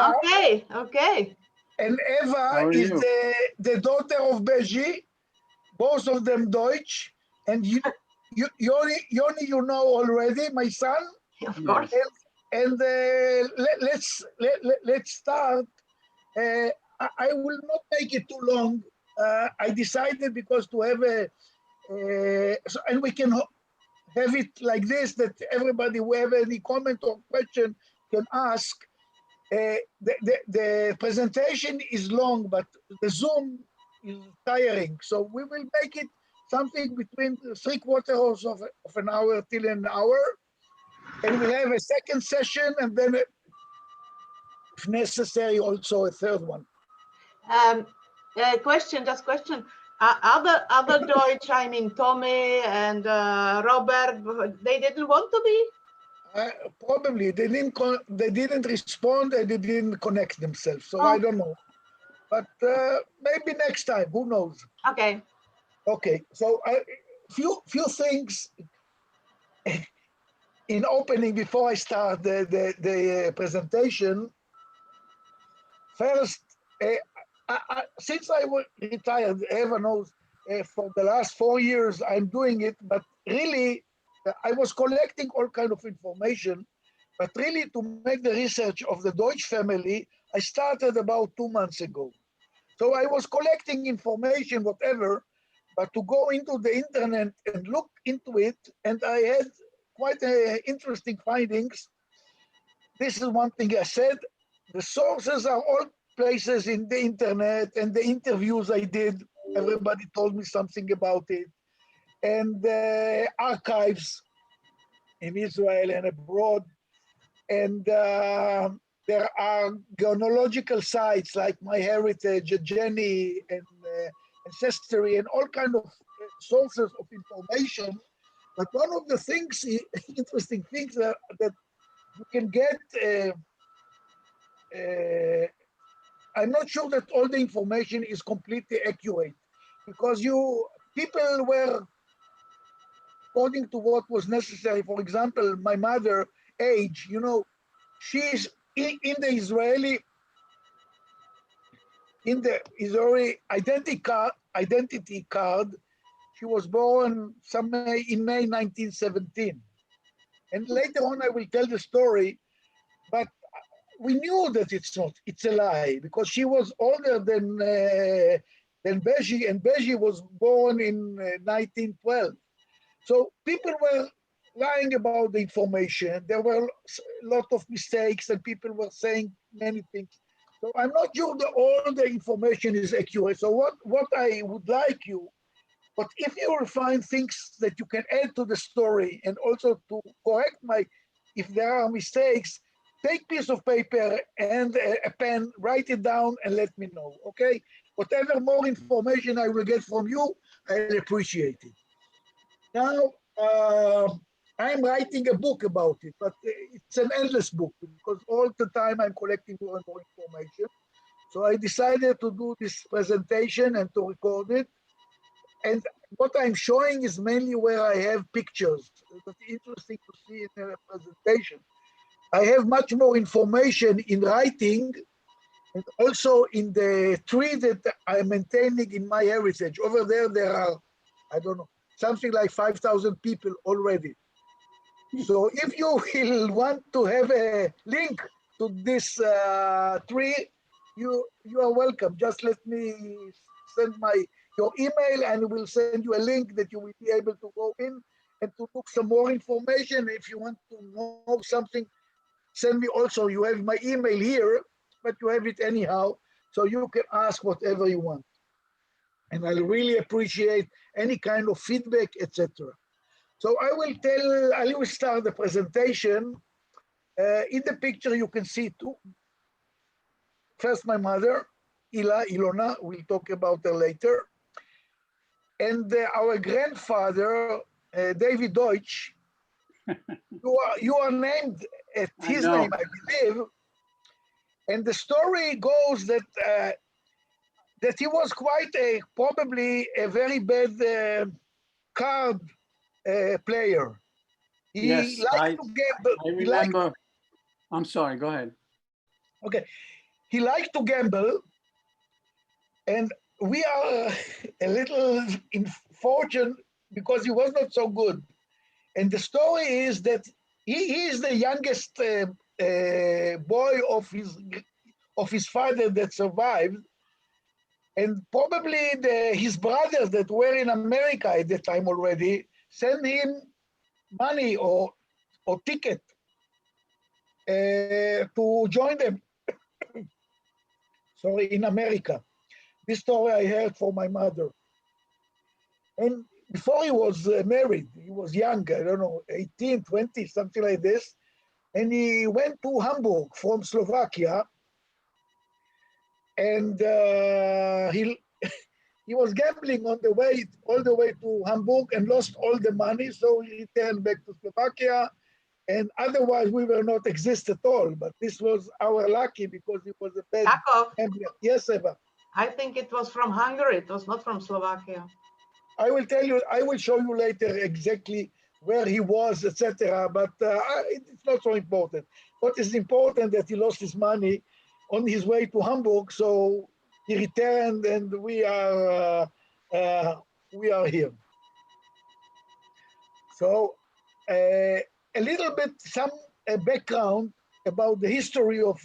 Okay, okay. And Eva is the daughter of Beji, both of them Deutsch. And Yoni, you know already, my son. Of course. And let's start. I will not make it too long. I decided because to have and we can have it like this, that everybody who have any comment or question can ask. The presentation is long, but the Zoom is tiring. So we will make it something between 3/4 of an hour till an hour. And we'll have a second session, and then, if necessary, also a third one. Question. Other Deutsch, I mean, Tommy and Robert, they didn't want to be? Probably they didn't respond and they didn't connect themselves. So I don't know, but maybe next time. Who knows? Okay. Okay. So few things in opening before I start the presentation. First, since I was retired, Eva knows, for the last 4 years I'm doing it, but really I was collecting all kind of information, but really to make the research of the Deutsch family, I started about 2 months ago. So I was collecting information, whatever, but to go into the internet and look into it, and I had quite interesting findings. This is one thing I said. The sources are all places in the internet, and the interviews I did, everybody told me something about it. And the archives in Israel and abroad. And there are genealogical sites like MyHeritage, Jenny, and Ancestry, and all kind of sources of information. But one of the things, interesting things that you can get, I'm not sure that all the information is completely accurate, because people were, according to what was necessary. For example, my mother age, she's in the Israeli identity card, she was born somewhere in May 1917. And later on I will tell the story, but we knew that it's a lie, because she was older than Beji, and Beji was born in 1912. So people were lying about the information. There were a lot of mistakes, and people were saying many things. So I'm not sure that all the information is accurate. So what I would like you, but if you will find things that you can add to the story, and also to correct if there are mistakes, take piece of paper and a pen, write it down and let me know, okay? Whatever more information I will get from you, I'll appreciate it. Now, I'm writing a book about it, but it's an endless book, because all the time I'm collecting more and more information. So I decided to do this presentation and to record it. And what I'm showing is mainly where I have pictures. It's interesting to see in a presentation. I have much more information in writing, and also in the tree that I'm maintaining in MyHeritage. Over there are, I don't know, something like 5,000 people already. So if you will want to have a link to this tree, you are welcome. Just let me send your email, and we'll send you a link that you will be able to go in and to look some more information. If you want to know something, send me also. You have my email here, but you have it anyhow, so you can ask whatever you want. And I really appreciate any kind of feedback, etc. So I will start the presentation. In the picture, you can see first my mother, Ilona, we'll talk about her later. And our grandfather, David Deutsch, you are named at his name, I believe. And the story goes that he was probably a very bad card player. Yes, I remember. I'm sorry, go ahead. Okay, he liked to gamble, and we are a little unfortunate because he was not so good. And the story is that he is the youngest boy of his father that survived, and probably his brothers that were in America at the time already sent him money or ticket to join them. Sorry, in America. This story I heard from my mother. And before he was married, he was young, I don't know, 18, 20, something like this. And he went to Hamburg from Slovakia. And he was gambling on the way, all the way to Hamburg, and lost all the money. So he returned back to Slovakia. And otherwise, we will not exist at all. But this was our lucky because it was a bad Yacov, gambler. Yes, Eva. I think it was from Hungary. It was not from Slovakia. I will tell you, I will show you later exactly where he was, etc. But it's not so important. What is important that he lost his money on his way to Hamburg, so he returned, and we are here. So a little bit some background about the history of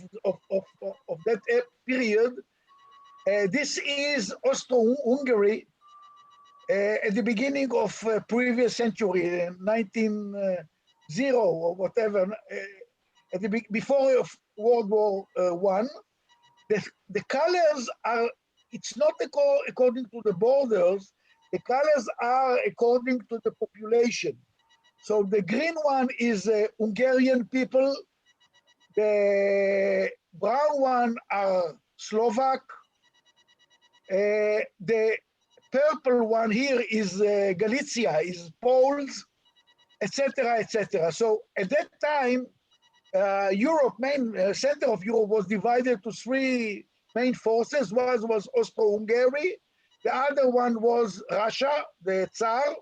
that period. This is Austro-Hungary. At the beginning of previous century, 1900 or whatever, before of World War I, the colors are, it's not according to the borders, the colors are according to the population. So the green one is Hungarian people, the brown one are Slovak, the purple one here is Galicia, is Poles, etc., etc. So at that time, Europe, main center of Europe was divided to three main forces. One was Austro-Hungary, the other one was Russia, the Tsar,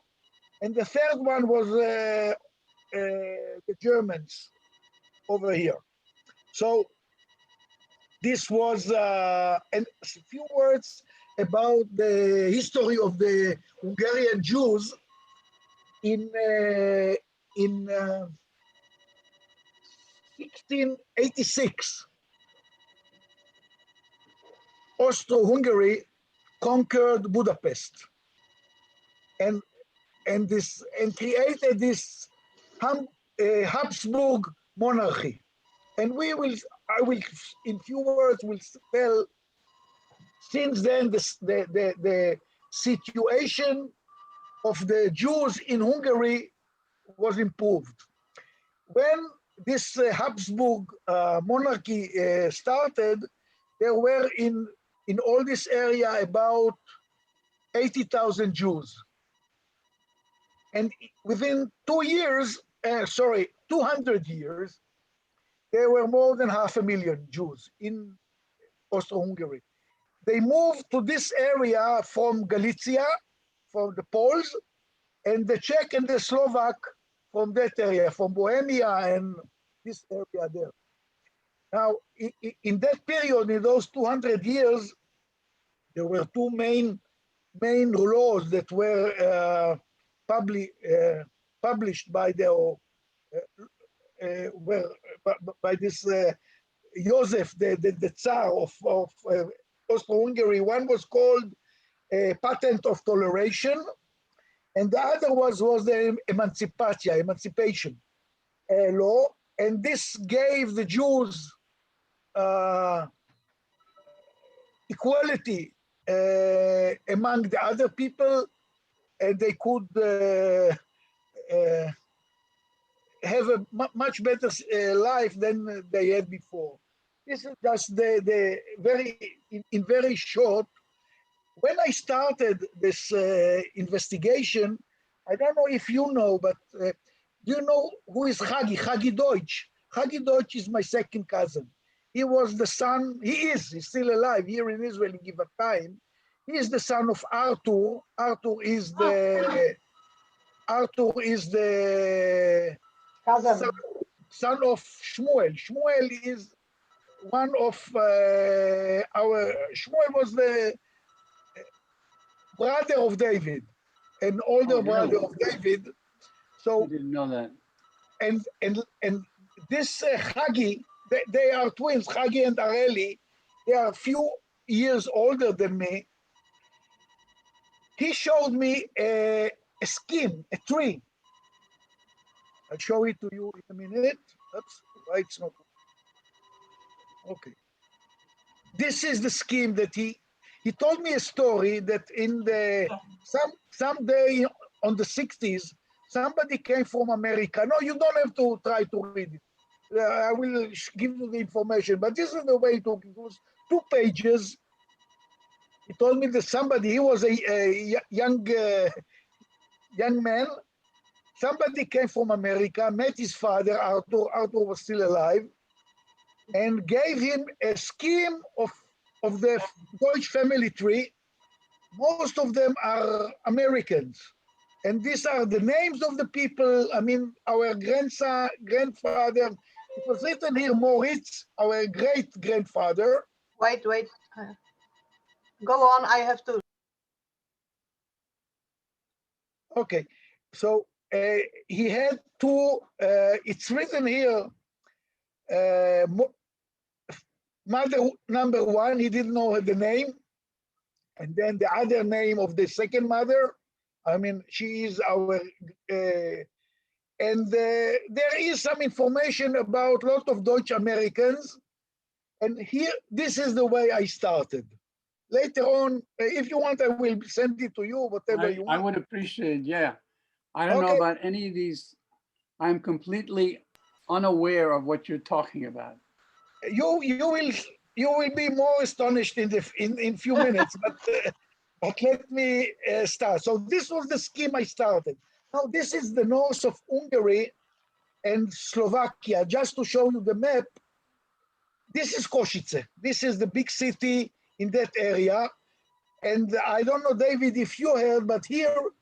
and the third one was the Germans over here. So this was, and a few words about the history of the Hungarian Jews in 1686. Austro-Hungary conquered Budapest and created this Habsburg monarchy. And I will, in few words, will tell. Since then, the situation of the Jews in Hungary was improved. When this Habsburg monarchy started, there were in all this area about 80,000 Jews. And within 200 years, there were more than 500,000 Jews in Austro-Hungary. They moved to this area from Galicia, from the Poles, and the Czech and the Slovak from that area, from Bohemia and this area there. Now, in that period, in those 200 years, there were two main laws that were published by by this Joseph, the Tsar of Austro-Hungary. One was called Patent of Toleration, and the other was the emancipation law, and this gave the Jews equality among the other people, and they could have a much better life than they had before. This is just the very short. When I started this investigation, I don't know if you know, but do you know who is Hagi Deutsch? Hagi Deutsch is my second cousin. He was the son, he's still alive here in Israel in Givatayim. He is the son of Arthur. Arthur is the son of Shmuel. Shmuel one of our, Shmuel was the brother of David, an older brother of David. So I didn't know that. And this Hagi, they are twins, Hagi and Areli. They are a few years older than me. He showed me a scheme, a tree. I'll show it to you in a minute. Oops, why it's not. Okay. This is the scheme that he told me a story that in the some day on the 60s, somebody came from America. No, you don't have to try to read it. I will give you the information, but this is the way it was 2 pages. He told me that somebody, he was a young man. Somebody came from America, met his father, Arthur was still alive, and gave him a scheme of the Deutsch family tree. Most of them are Americans. And these are the names of the people. I mean, our grandfather, it was written here, Moritz, our great-grandfather. Wait. Go on, I have to. Okay, so he had 2, it's written here, mother number 1, he didn't know the name. And then the other name of the second mother, I mean, she is our, and there is some information about a lot of Deutsch Americans. And here, this is the way I started. Later on, if you want, I will send it to you, whatever you want. I would appreciate it, yeah. I don't know about any of these. I'm completely unaware of what you're talking about. You will be more astonished in few minutes, but let me start. So this was the scheme I started. Now this is the north of Hungary and Slovakia. Just to show you the map, this is Košice. This is the big city in that area. And I don't know, David, if you heard, but here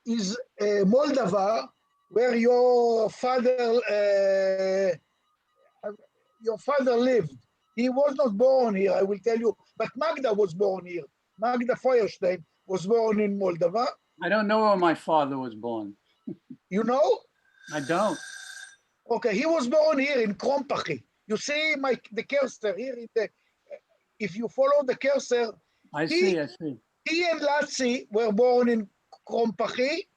is Moldova, where your father lived. He was not born here, I will tell you, but Magda was born here. Magda Feuerstein was born in Moldova. I don't know where my father was born. You know? I don't. Okay, he was born here in Krompachi. You see the cursor here, if you follow the cursor, I see. He and Latsi were born in Krompachi.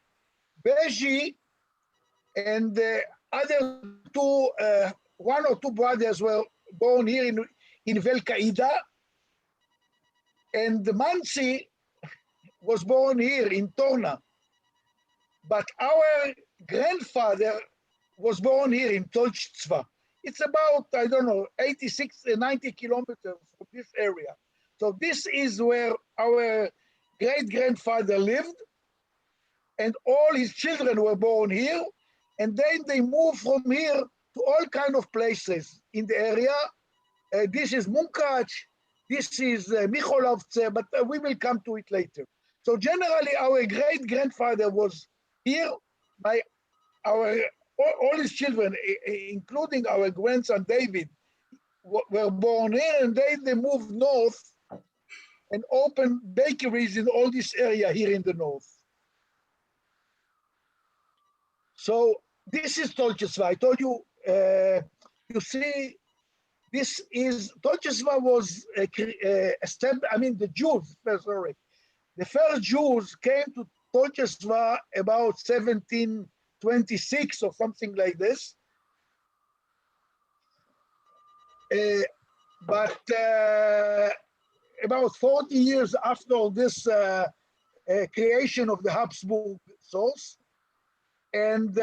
Beji and the other 2, 1 or 2 brothers were born here in Velkaida. And Mansi was born here in Torna. But our grandfather was born here in Tolchtzva. It's about, I don't know, 86, 90 kilometers from this area. So this is where our great-grandfather lived, and all his children were born here, and then they moved from here to all kind of places in the area. This is Munkac, this is Micholovce, but we will come to it later. So generally, our great-grandfather was here. All his children, including our grandson David, were born here, and they moved north and opened bakeries in all this area here in the north. So this is Tolchesva. I told you, you see, this is, Tolchesva was established, I mean the Jews, sorry. The first Jews came to Tolchesva about 1726 or something like this. But about 40 years after this creation of the Habsburg source, and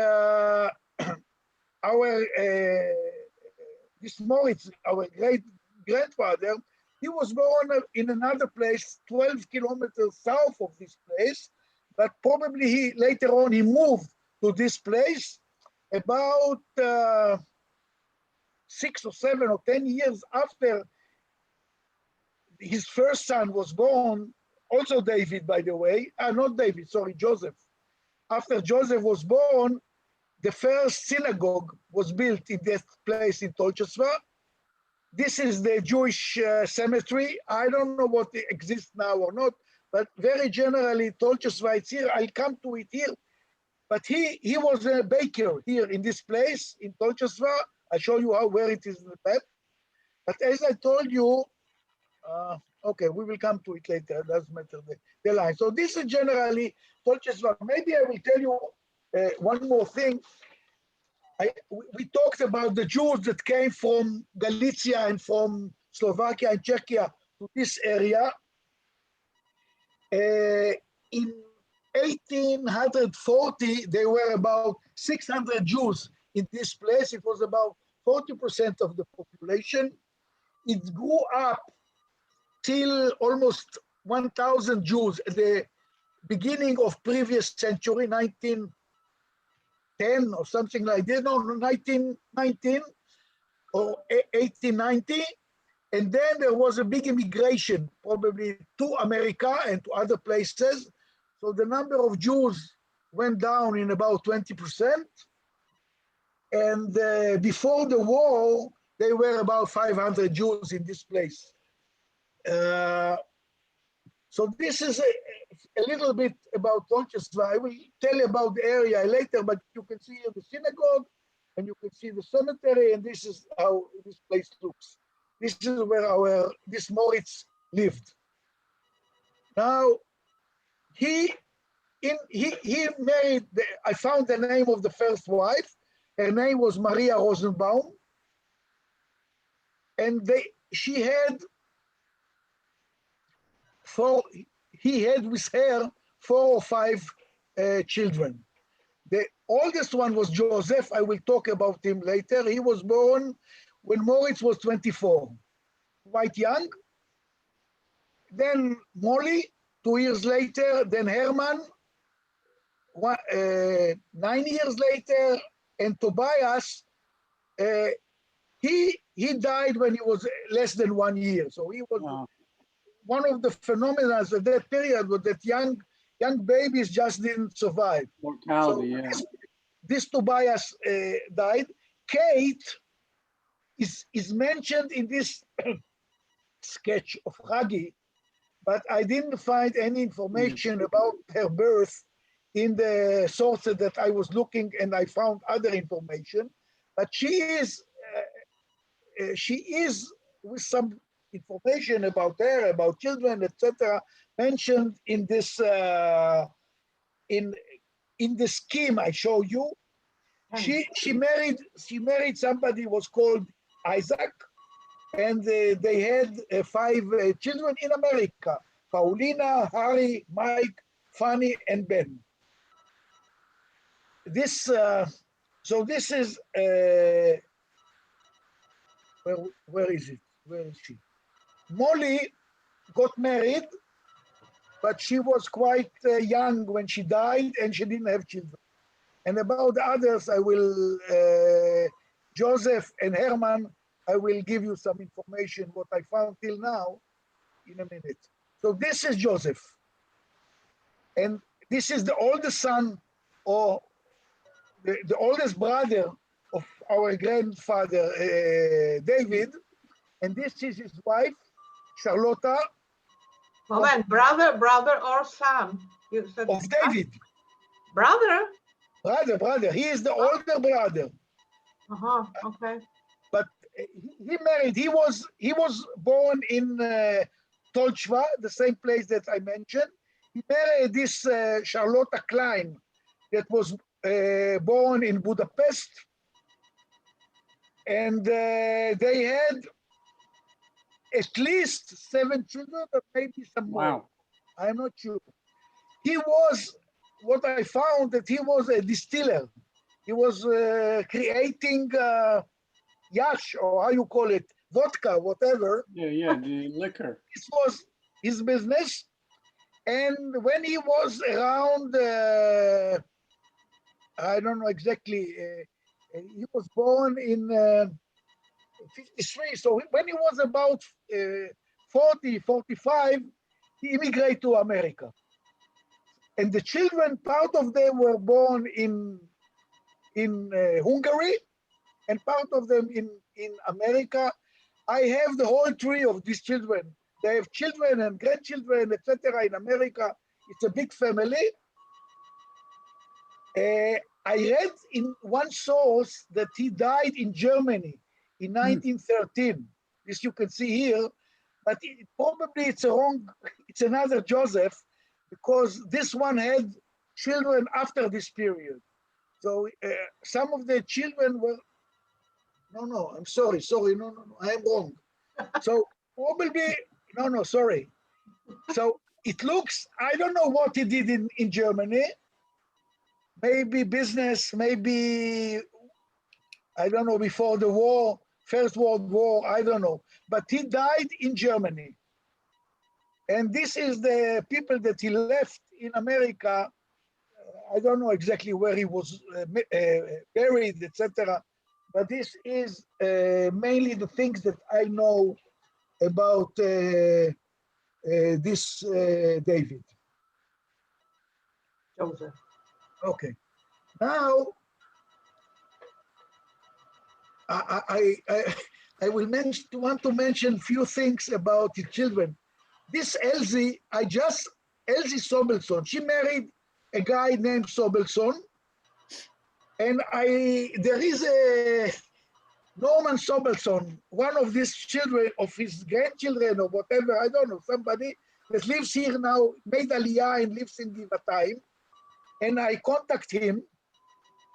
this Moritz, our great-grandfather, he was born in another place 12 kilometers south of this place, but probably later on he moved to this place about 6 or 7 or 10 years after his first son was born, also David, by the way, not David, sorry, Joseph. After Joseph was born, the first synagogue was built in that place in Tolchesva, this is the Jewish cemetery. I don't know what exists now or not, but very generally, Tolchesweiz here, I'll come to it here. But he was a baker here in this place, in Tolchesweiz. I'll show you where it is in the map. But as I told you, okay, we will come to it later. It doesn't matter the line. So this is generally Tolchesweiz. Maybe I will tell you one more thing. We talked about the Jews that came from Galicia and from Slovakia and Czechia to this area. In 1840, there were about 600 Jews in this place. It was about 40% of the population. It grew up till almost 1,000 Jews at the beginning of previous century, 1910 or something like that, no, 1919 or 1890. And then there was a big immigration, probably to America and to other places. So the number of Jews went down in about 20%. And before the war, there were about 500 Jews in this place. So this is a little bit about Tolchesweiz. I will tell you about the area later, but you can see the synagogue and you can see the cemetery, and this is how this place looks. This is where this Moritz lived. Now, he married, I found the name of the first wife. Her name was Maria Rosenbaum. And he had with her 4 or 5 children. The oldest one was Joseph. I will talk about him later. He was born when Moritz was 24, quite young. Then Molly, 2 years later. Then Herman, 9 years later. And Tobias, he died when he was less than 1 year. So he was one of the phenomena of that period was that young babies just didn't survive. Mortality, so yeah. This Tobias died. Kate is mentioned in this sketch of Hagi, but I didn't find any information about her birth in the sources that I was looking, and I found other information. But she is with some information about her, about children, etc., mentioned in this in the scheme I show you. She married somebody who was called Isaac, and they had 5 children in America: Paulina, Harry, Mike, Fanny, and Ben. This so this is where is it? Where is she? Molly got married, but she was quite young when she died, and she didn't have children. And about the others, I will, Joseph and Herman, I will give you some information, what I found till now, in a minute. So this is Joseph. And this is the oldest son, or the oldest brother of our grandfather, David. And this is his wife, Charlotta. Moment, brother or son? You said of David. Brother? Brother. He is the older brother. Okay. But he married. He was born in Tolchva, the same place that I mentioned. He married this Charlotta Klein that was born in Budapest. And they had at least 7 children, but maybe some more. Wow. I'm not sure. He was, what I found, that he was a distiller. He was creating yash, or how you call it, vodka, whatever. Yeah, the liquor. This was his business. And when he was around, I don't know exactly, he was born in 53. So when he was about 40, 45, he immigrated to America. And the children, part of them were born in Hungary, and part of them in America. I have the whole tree of these children. They have children and grandchildren, etc. in America. It's a big family. I read in one source that he died in Germany in 1913. This you can see here, but probably it's it's another Joseph, because this one had children after this period. So some of the children were, no, I'm sorry, no, I am wrong. So probably, no, sorry. So it looks, I don't know what he did in Germany. Maybe business, maybe, I don't know, before the war, First World War, I don't know. But he died in Germany. And this is the people that he left in America. I don't know exactly where he was buried, etc. But this is mainly the things that I know about this David. Joseph. Okay. Now, I will want to mention a few things about the children. This Elsie, Elsie Sobelson, she married a guy named Sobelson, and there is a Norman Sobelson, one of these children, of his grandchildren or whatever, I don't know, somebody that lives here now, made Aliyah and lives in Givatayim, and I contact him,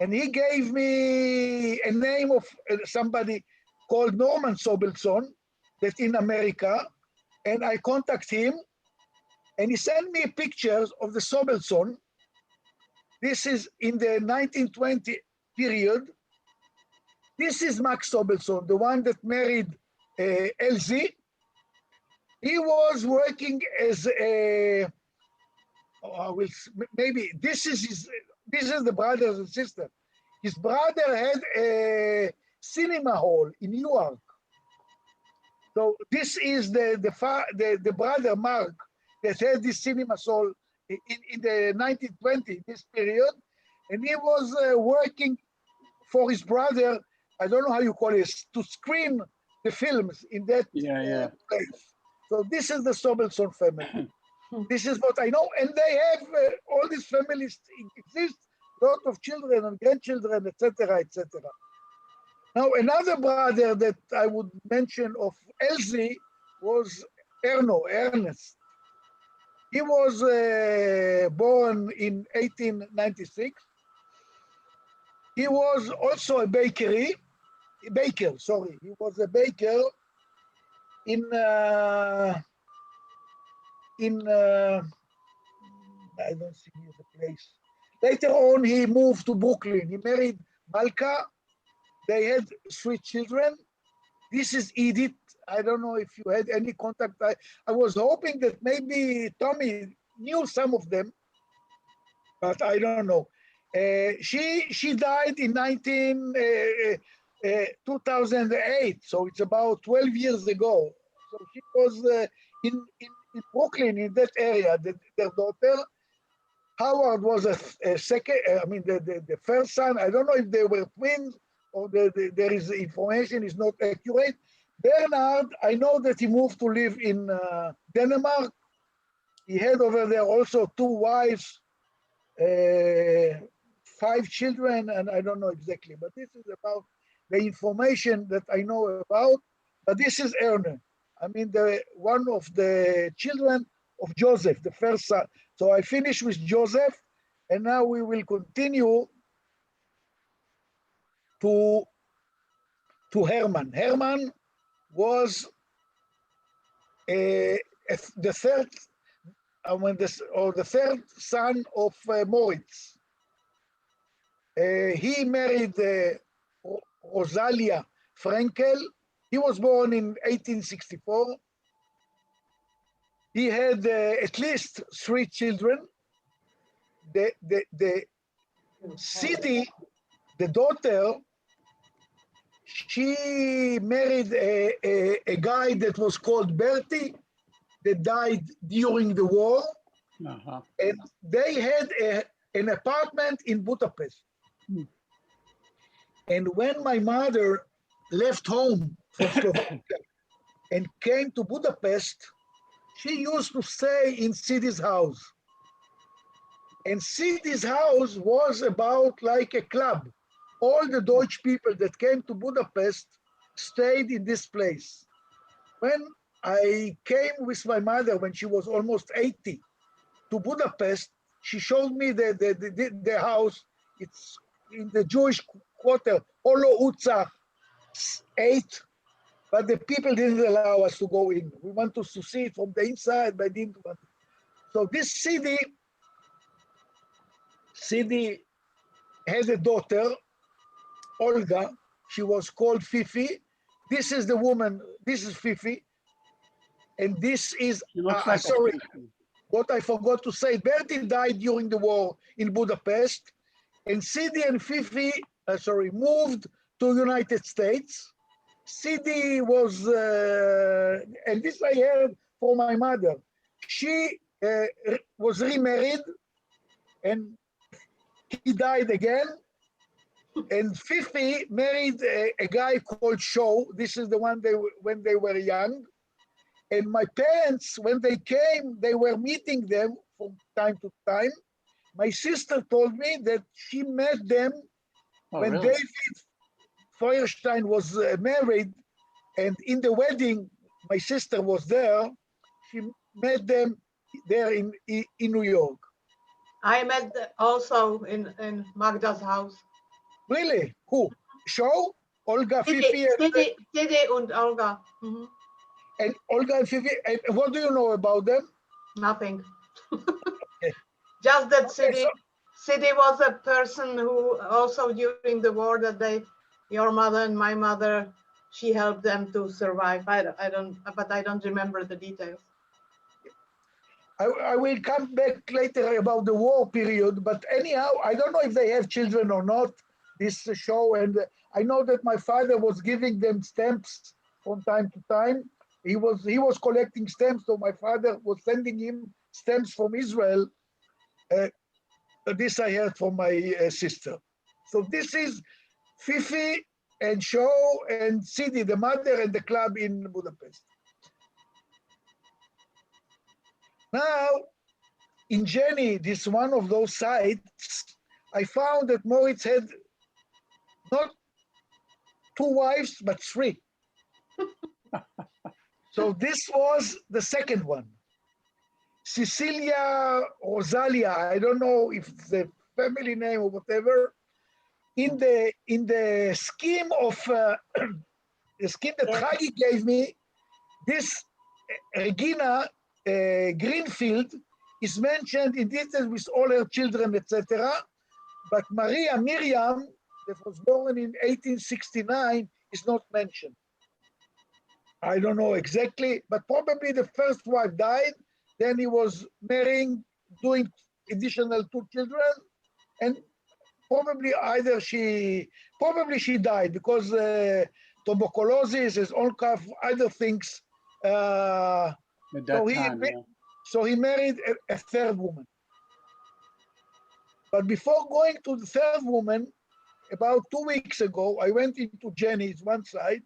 and he gave me a name of somebody called Norman Sobelson, that's in America, and I contact him, and he sent me pictures of the Sobelson. This is in the 1920 period. This is Max Sobelson, the one that married Elsie. He was working as a, maybe this is the brothers and sisters. His brother had a cinema hall in Newark. So this is the brother Mark that had this cinema hall in the 1920, this period, and he was working for his brother. I don't know how you call it, to screen the films in that place. So this is the Sobelson family. This is what I know, and they have all these families exist, lot of children and grandchildren, etc., etc. Now, another brother that I would mention of Elsie was Ernest. He was born in 1896. He was also a baker. He was a baker in I don't see the place. Later on, he moved to Brooklyn. He married Malka. They had 3 children. This is Edith. I don't know if you had any contact. I was hoping that maybe Tommy knew some of them, but I don't know. She died in 2008, so it's about 12 years ago. So she was in Brooklyn, in that area. Their daughter, Howard, was a second, the first son. I don't know if they were twins or there is information is not accurate. Bernard, I know that he moved to live in Denmark. He had over there also 2 wives, 5 children, and I don't know exactly, but this is about the information that I know about. But this is Ernest. One of the children of Joseph, the first son. So I finished with Joseph, and now we will continue to Herman. Herman was the third son of Moritz. He married Rosalia Frankel. He was born in 1864. He had at least 3 children. The city, the daughter, she married a guy that was called Bertie, that died during the war. And they had an apartment in Budapest. And when my mother left home from Slovakia and came to Budapest, she used to stay in Sidi's house. And Sidi's house was about like a club. All the Deutsch people that came to Budapest stayed in this place. When I came with my mother, when she was almost 80, to Budapest, she showed me the house. It's in the Jewish quarter, Olo Utzach 8, but the people didn't allow us to go in. We wanted to see it from the inside, but didn't want to. So this Sidi had a daughter, Olga. She was called Fifi. This is the woman, this is Fifi. And this is, like sorry, what I forgot to say, Bertie died during the war in Budapest, and Sidi and Fifi, moved to United States. Sidi was, and this I heard from my mother, she was remarried, and he died again. And Fifi married a guy called Shaw. This is the one when they were young. And my parents, when they came, they were meeting them from time to time. My sister told me that she met them when really? David Feuerstein was married, and in the wedding, my sister was there. She met them there in New York. I met also in Magda's house. Really? Who? Shaw? Olga, Fifi? Sidi and Olga. Mm-hmm. And Olga and Fifi, and what do you know about them? Nothing. Just that Sidi was a person who also during the war that your mother and my mother, she helped them to survive. I don't remember the details. I will come back later about the war period, but anyhow, I don't know if they have children or not, this show, and I know that my father was giving them stamps from time to time. He was collecting stamps, so my father was sending him stamps from Israel. This I heard from my sister. So this is Fifi and Shaw and Sidi, the mother and the club in Budapest. Now, in Jenny, this one of those sites, I found that Moritz had not 2 wives, but 3. So this was the second one. Cecilia Rosalia, I don't know if it's a family name or whatever. In the scheme of the scheme that Hagi gave me, this Regina Greenfield is mentioned in detail with all her children, etc. But Miriam, that was born in 1869, is not mentioned. I don't know exactly, but probably the first wife died. Then he was marrying, doing additional 2 children, and probably she died because tuberculosis is all kind of other things. So he married a 3rd woman. But before going to the 3rd woman, about 2 weeks ago, I went into Jenny's one side,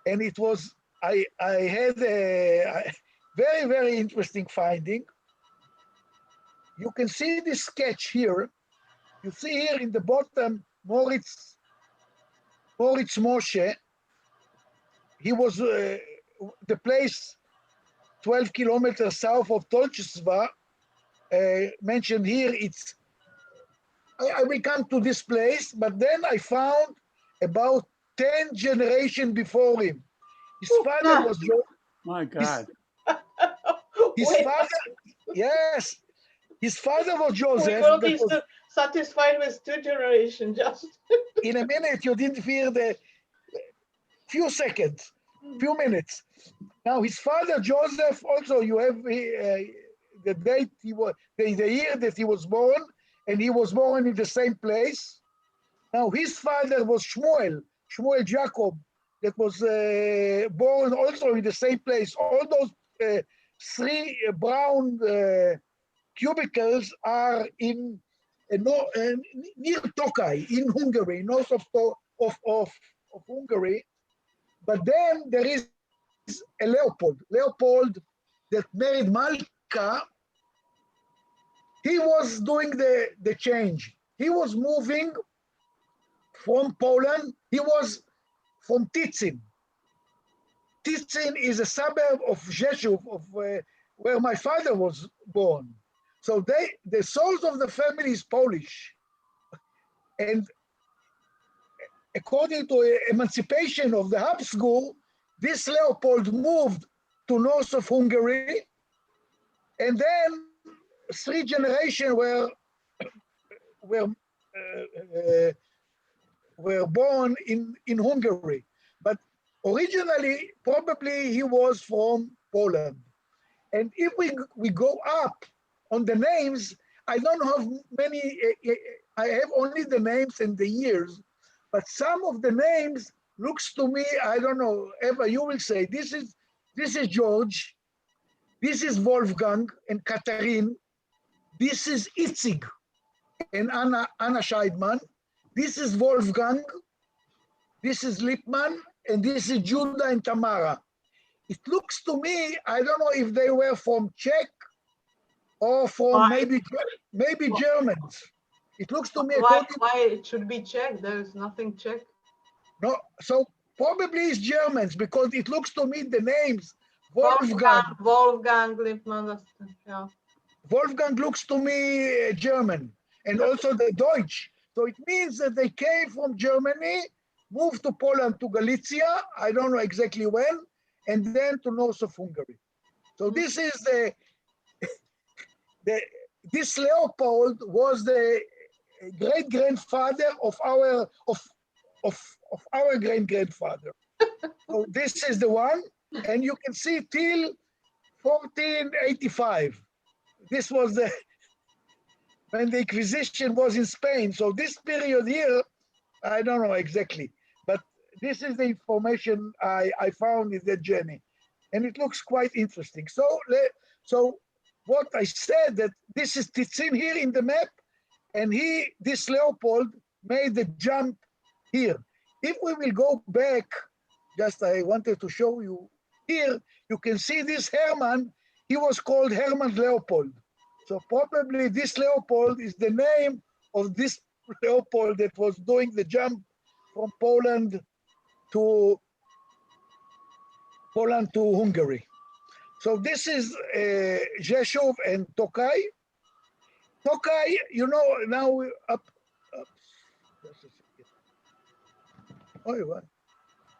and it was, I had a very, very interesting finding. You can see this sketch here. You see here in the bottom, Moritz Moshe. He was the place 12 kilometers south of Tolchesva. Mentioned here, I will come to this place, but then I found about 10 generations before him. His father was my God. His father, yes, his father was Joseph. We will be satisfied with 2 generations just. In a minute, you didn't hear the few seconds, few minutes. Now his father Joseph, also you have the date he was, the year that he was born, and he was born in the same place. Now his father was Shmuel Jacob, that was born also in the same place. All those 3 brown cubicles are in near Tokaj in Hungary, north of Hungary. But then there is a Leopold. Leopold that married Malka, he was doing the change. He was moving from Poland. He was from Titzin. Titzin is a suburb of Rzeszów, where my father was born. So the source of the family is Polish. And according to emancipation of the Habsburg, this Leopold moved to north of Hungary, and then 3 generations were born in Hungary. But originally, probably he was from Poland. And if we go up on the names, I don't have many, I have only the names and the years, but some of the names looks to me, I don't know, Eva, you will say, this is George, this is Wolfgang and Katharine, this is Itzig and Anna Scheidman, this is Wolfgang, this is Lippmann, and this is Judah and Tamara. It looks to me, I don't know if they were from Czech or from maybe Germans. It looks to me. Why it should be Czech? There is nothing Czech. No, so probably it's Germans because it looks to me the names Wolfgang Lippmann. Yeah. Wolfgang looks to me German, and also the Deutsch. So it means that they came from Germany, moved to Poland, to Galicia, I don't know exactly when, and then to north of Hungary. So this is this Leopold was the great-grandfather of our great-grandfather. So this is the one, and you can see till 1485. This was when the Inquisition was in Spain. So this period here, I don't know exactly, but this is the information I found in the journey, and it looks quite interesting. So what I said, that this is Titzin here in the map, and this Leopold made the jump here. If we will go back, I wanted to show you here, you can see this Hermann, he was called Hermann Leopold. So probably this Leopold is the name of this Leopold that was doing the jump from Poland to Hungary. So this is Rzeszów and Tokaj. Tokaj, you know, now up. Oh,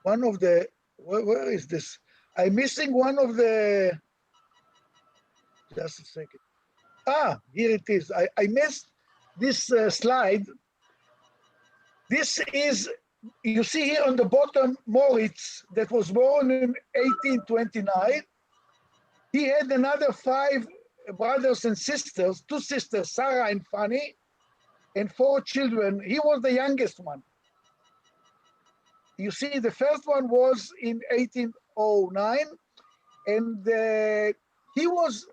one of the, where is this? I'm missing one of the, just a second. Here it is. I missed this slide. This is, you see here on the bottom, Moritz, that was born in 1829. He had another 5 brothers and sisters, 2 sisters, Sarah and Fanny, and 4 children. He was the youngest one. You see, the first one was in 1809, and he was,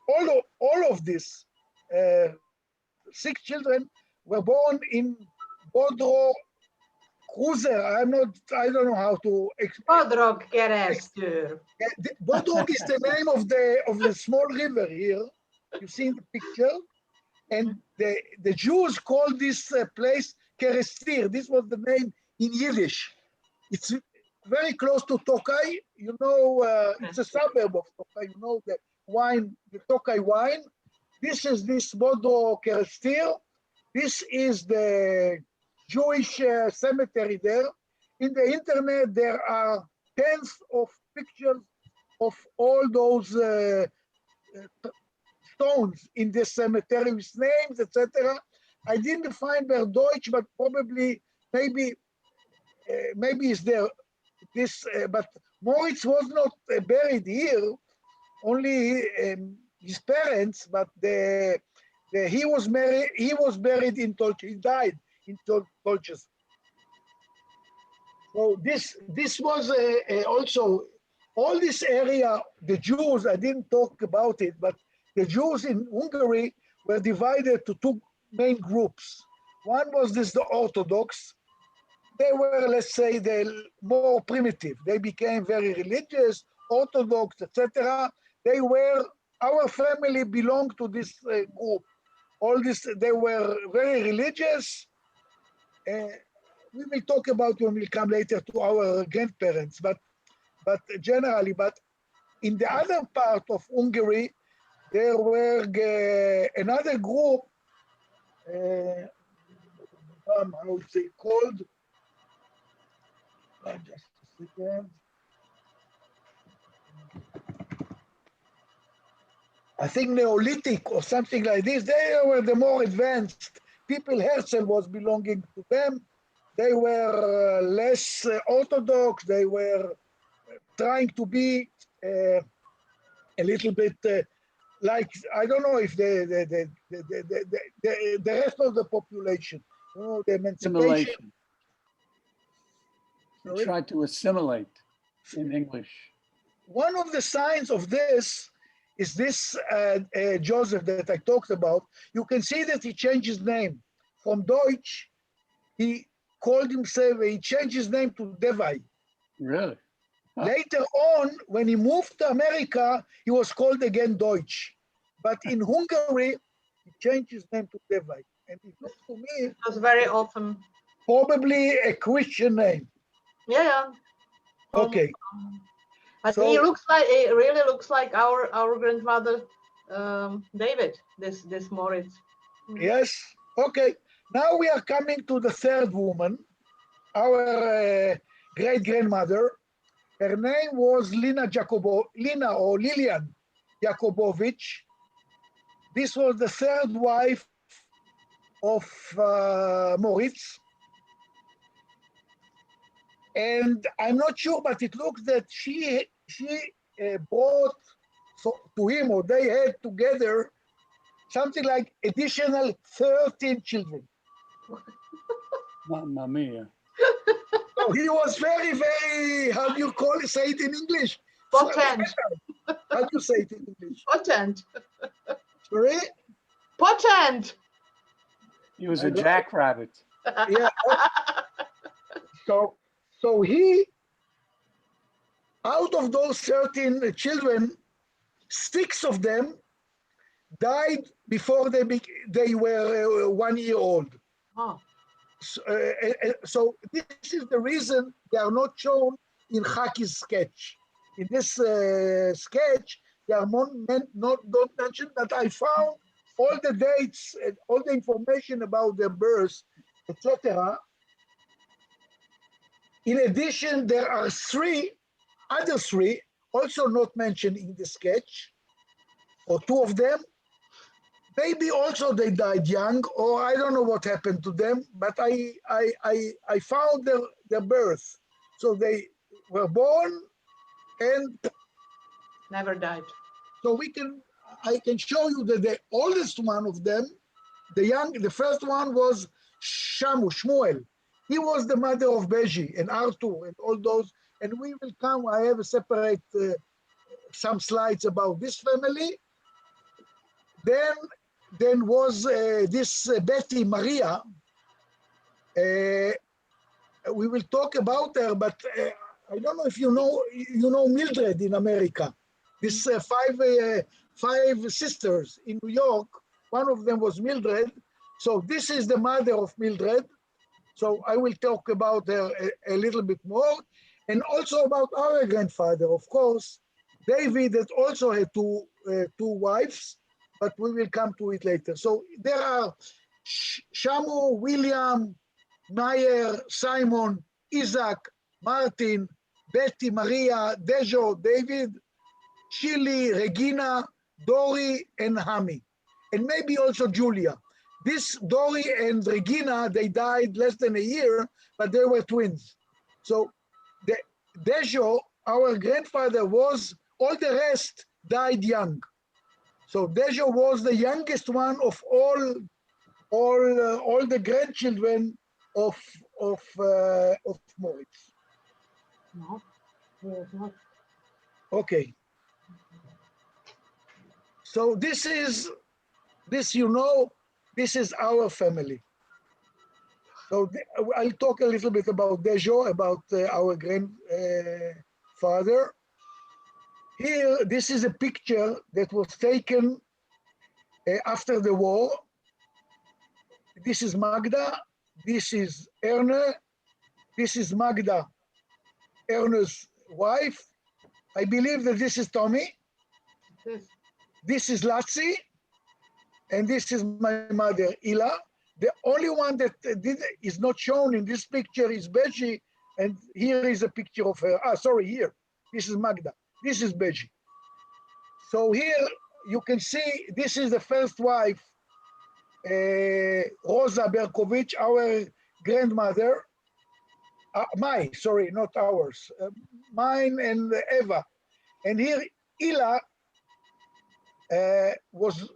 all of these 6 children were born in Bodrog Cruiser. I don't know how to explain. Bodrog keresztül. Bodrog is the name of the small river here. You see in the picture, and the Jews called this place Kerestir. This was the name in Yiddish. It's very close to Tokaj. You know, it's a suburb of Tokaj. You know the wine, the Tokaj wine. This is this Bodrog Kerestir. This is the Jewish cemetery there. In the internet, there are tens of pictures of all those stones in this cemetery with names, etc. I didn't find their Deutsch, but probably, maybe it's there. But Moritz was not buried here, only his parents, but he was buried in Tolches. He died in Tolches. So this was also all this area. The Jews, I didn't talk about it, but the Jews in Hungary were divided to 2 main groups. One was the Orthodox, they were, let's say, more primitive. They became very religious, Orthodox, etc. Our family belonged to this group. All this, they were very religious. We will talk about when we come later to our grandparents, but generally, but in the other part of Hungary, there were another group, how is it called? Just a second. I think Neolithic or something like this. They were the more advanced people. Herzl was belonging to them. They were less orthodox. They were trying to be a little bit like, I don't know if the rest of the population, you know, the emancipation. They tried to assimilate in English. One of the signs of this is this Joseph that I talked about. You can see that he changed his name from Deutsch. He called himself, he changed his name to Devai. Really? Huh. Later on, when he moved to America, he was called again Deutsch. But in Hungary, he changed his name to Devai. And it looks to me... It was very often. Probably a Christian name. Yeah. Okay. But So, he really looks like our grandfather David, this Moritz. Yes. Okay. Now we are coming to the third woman, our great-grandmother. Her name was Lina or Lilian Jakobowicz. This was the third wife of Moritz. And I'm not sure, but it looks that she brought to him, or they had together, something like additional 13 children. Mamma mia. So he was very, very, how do you say it in English? Potent. How do you say it in English? Potent. Sorry? Potent. He was a jackrabbit. Yeah. So he, out of those 13 children, 6 of them died before they were 1 year old. Oh. So this is the reason they are not shown in Haki's sketch. In this sketch, they are not mentioned, but I found all the dates and all the information about their birth, etc. In addition, there are other three, also not mentioned in the sketch, or 2 of them. Maybe also they died young, or I don't know what happened to them, but I found their birth. So they were born and Never died. So I can show you that the oldest one of them, the first one was Shmuel. He was the mother of Beji and Arthur and all those. And we will come, I have a separate, some slides about this family. Then was this Betty Maria. We will talk about her, but I don't know if you know Mildred in America. This 5 sisters in New York. One of them was Mildred. So this is the mother of Mildred. So I will talk about her a little bit more, and also about our grandfather, of course, David, that also had two wives, but we will come to it later. So there are Shamu, William, Meyer, Simon, Isaac, Martin, Betty, Maria, Dejo, David, Chili, Regina, Dori, and Hami, and maybe also Julia. This Dori and Regina, they died less than a year, but they were twins. So Dejo, our grandfather, all the rest died young. So Dejo was the youngest one of all the grandchildren of Moritz. No, he was not. Okay. So this is our family. So I'll talk a little bit about Dejo, about our grandfather. Here, this is a picture that was taken after the war. This is Magda, this is Erne, this is Magda, Erne's wife. I believe that this is Tommy. Yes. This is Latsi, and this is my mother, Ila. The only one that is not shown in this picture is Beji, and here is a picture of her. Sorry, here. This is Magda. This is Beji. So here you can see this is the first wife, Rosa Berkowitz, our grandmother. Sorry, not ours. Mine and Eva. And here Ila was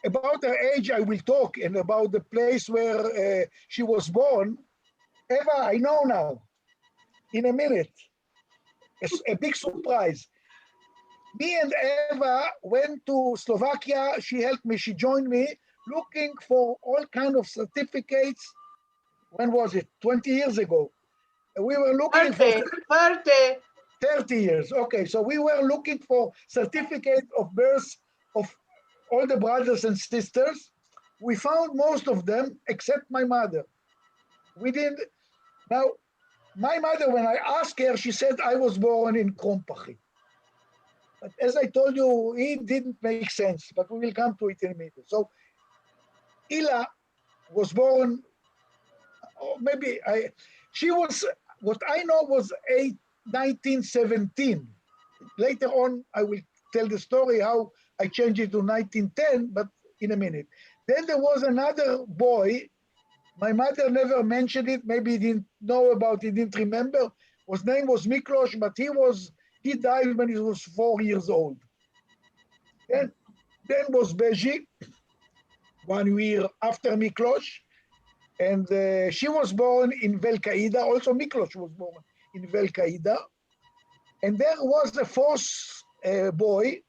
about her age. I will talk, and about the place where she was born. Eva, I know now. In a minute. A big surprise. Me and Eva went to Slovakia. She helped me. She joined me, looking for all kinds of certificates. When was it? 20 years ago. We were looking 30. 30 years. Okay, so we were looking for certificate of birth of all the brothers and sisters. We found most of them except my mother. We didn't. Now, my mother, when I asked her, she said I was born in Krompachi. But as I told you, it didn't make sense, but we will come to it in a minute. So Ila was born, she was, what I know was 1917. Later on, I will tell the story how I changed it to 1910, but in a minute. Then there was another boy. My mother never mentioned it. Maybe he didn't know about it, didn't remember. His name was Miklos, but he died when he was 4 years old. Then was Beji, 1 year after Miklos. And she was born in Velkaida. Also Miklos was born in Velkaida. And there was a fourth boy,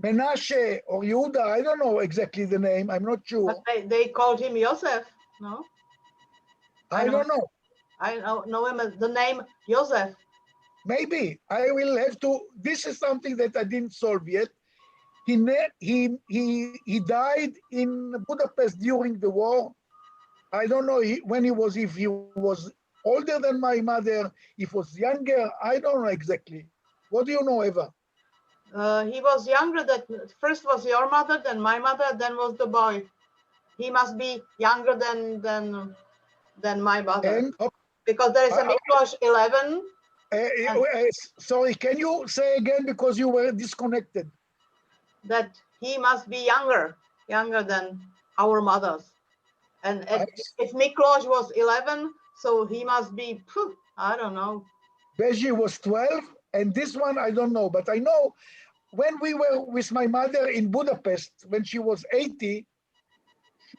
Menashe or Yehuda, I don't know exactly the name, I'm not sure. But they called him Yosef, no? I don't know. I know him as the name Yosef. Maybe. I will have to, this is something that I didn't solve yet. He died in Budapest during the war. I don't know when he was, if he was older than my mother, if he was younger, I don't know exactly. What do you know, Eva? He was younger. That first was your mother, then my mother, then was the boy. He must be younger than my mother. And, because there is a Miklos 11. Sorry, can you say again, because you were disconnected? That he must be younger than our mothers. And if Miklos was 11, so he must be, I don't know. Beji was 12, and this one I don't know, but I know when we were with my mother in Budapest, when she was 80,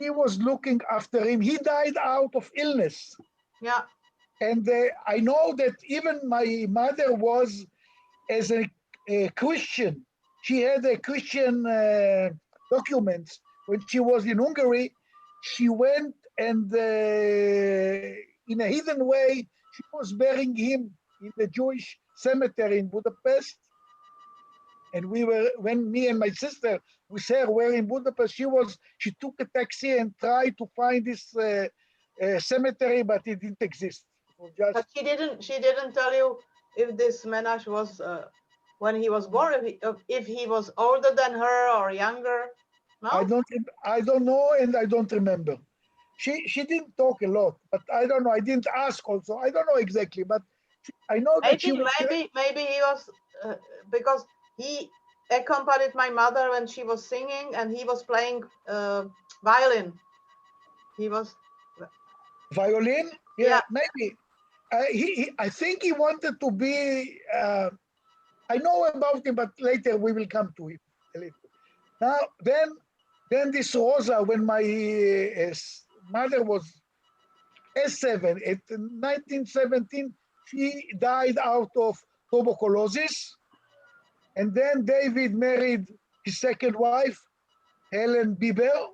she was looking after him. He died out of illness. Yeah. And I know that even my mother was, as a Christian, she had a Christian documents. When she was in Hungary, she went and in a hidden way, she was burying him in the Jewish cemetery in Budapest. And when me and my sister, we saw her were in Budapest, she took a taxi and tried to find this cemetery, but it didn't exist. But she didn't tell you if this Menashe was when he was born, if he was older than her or younger. No? I don't know, and I don't remember. She didn't talk a lot, but I don't know. I didn't ask also. I don't know exactly, but I know that maybe he was because he accompanied my mother when she was singing, and he was playing violin. He was violin. Yeah. Maybe. I think he wanted to be. I know about him, but later we will come to him a little. Now, then this Rosa, when my mother was S7 in 1917, she died out of tuberculosis. And then David married his second wife, Helen Bieber.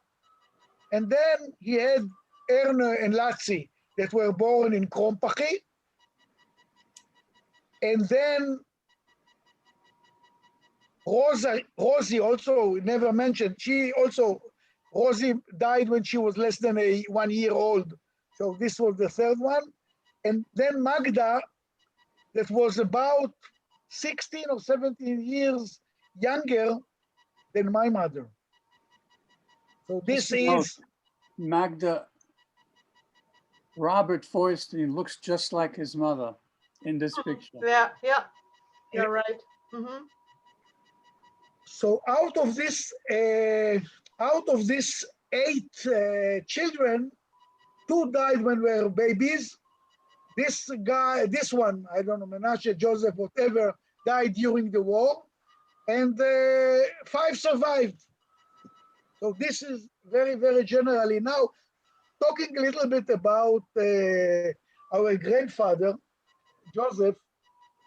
And then he had Erne and Latzi that were born in Krompachi. And then Rosie also never mentioned, Rosie died when she was less than 1 year old. So this was the third one. And then Magda, that was about 16 or 17 years younger than my mother. So this is Magda. Robert Feuerstein looks just like his mother in this picture. Yeah, you're right. Mm-hmm. So out of this 8 children, 2 died when we were babies. This one, I don't know, Menashe, Joseph, whatever, died during the war, and 5 survived. So this is very, very generally. Now, talking a little bit about our grandfather, Joseph,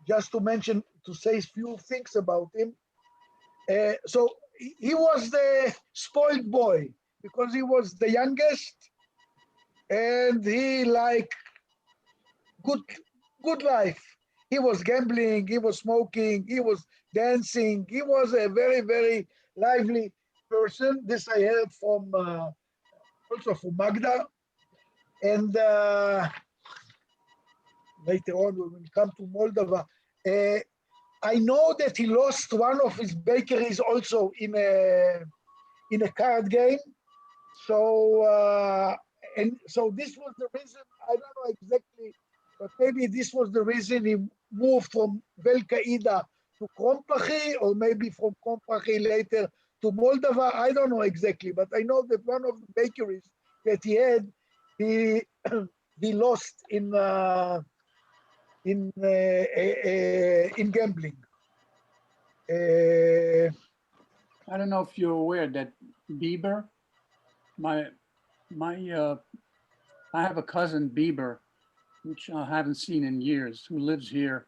just to say a few things about him. So he was the spoiled boy because he was the youngest, and he liked good life. He was gambling, he was smoking, he was dancing. He was a very, very lively person. This I heard from also from Magda. And later on, when we come to Moldova, I know that he lost one of his bakeries also in a card game. So so this was the reason. I don't know exactly, but maybe this was the reason he moved from Belkaida to Krompachi, or maybe from Krompachi later to Moldova. I don't know exactly, but I know that one of the bakeries that he had, he lost in gambling. I don't know if you're aware that Bieber, I have a cousin Bieber, which I haven't seen in years, who lives here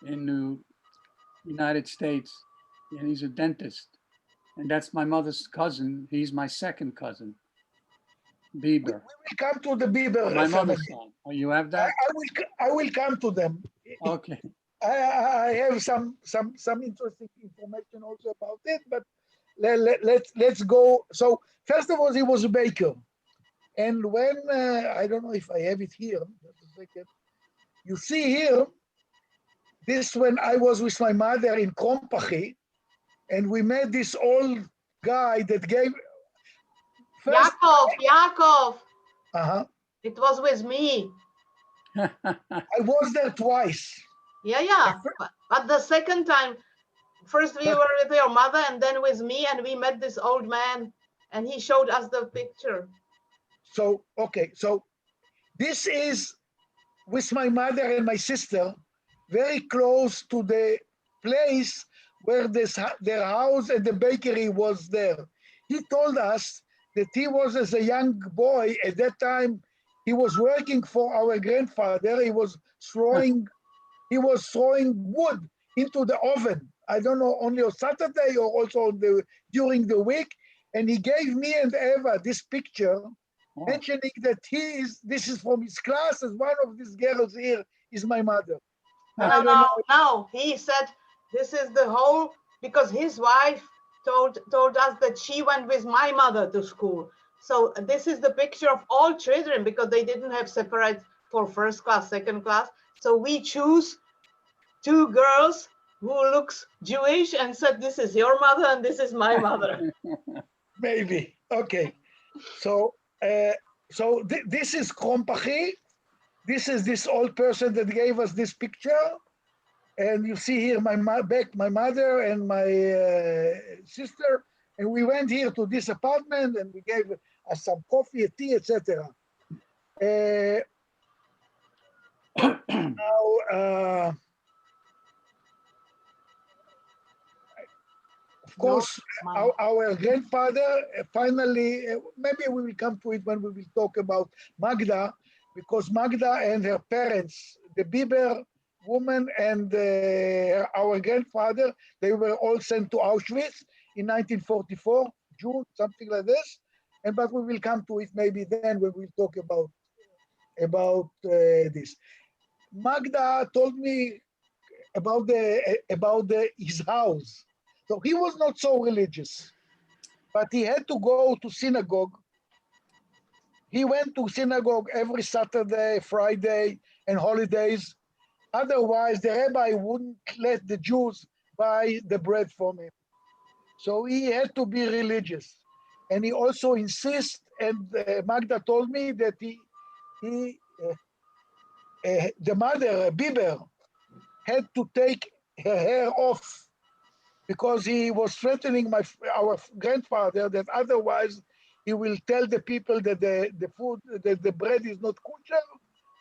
in the United States, and he's a dentist. And that's my mother's cousin. He's my second cousin, Bieber. We will come to the Bieber My family. mother's son. Oh, you have that? I will come to them. Okay. I have some interesting information also about it, but let's go. So first of all, he was a baker, and when I don't know if I have it here. Just a second. You see here, this when I was with my mother in Krompachi, and we met this old guy that gave. Yacov. It was with me. I was there twice. Yeah. But the second time, first we were with your mother and then with me, and we met this old man, and he showed us the picture. So, okay. So this is with my mother and my sister, very close to the place where their house and the bakery was there. He told us that he was, as a young boy at that time, he was working for our grandfather. He was throwing wood into the oven. I don't know, only on Saturday or also during the week. And he gave me and Eva this picture, mentioning that this is from his class, as one of these girls here is my mother. No. He said this is the whole, because his wife told us that she went with my mother to school. So this is the picture of all children, because they didn't have separate for first class, second class. So we choose 2 girls who looks Jewish and said, this is your mother and this is my mother. Maybe. Okay. So this is Krompachi. This is this old person that gave us this picture. And you see here my mother and my sister. And we went here to this apartment and we gave us some coffee, tea, etc. Now, of course, our grandfather finally, maybe we will come to it when we will talk about Magda, because Magda and her parents, the Bieber woman and our grandfather, they were all sent to Auschwitz in 1944, June, something like this. but we will come to it maybe then when we'll talk about this. Magda told me about his house. So he was not so religious, but he had to go to synagogue. He went to synagogue every Saturday, Friday, and holidays. Otherwise, the rabbi wouldn't let the Jews buy the bread from him. So he had to be religious. And he also insists, and Magda told me that the mother, Bieber, had to take her hair off because he was threatening our grandfather that otherwise he will tell the people that the food, that the bread is not kosher,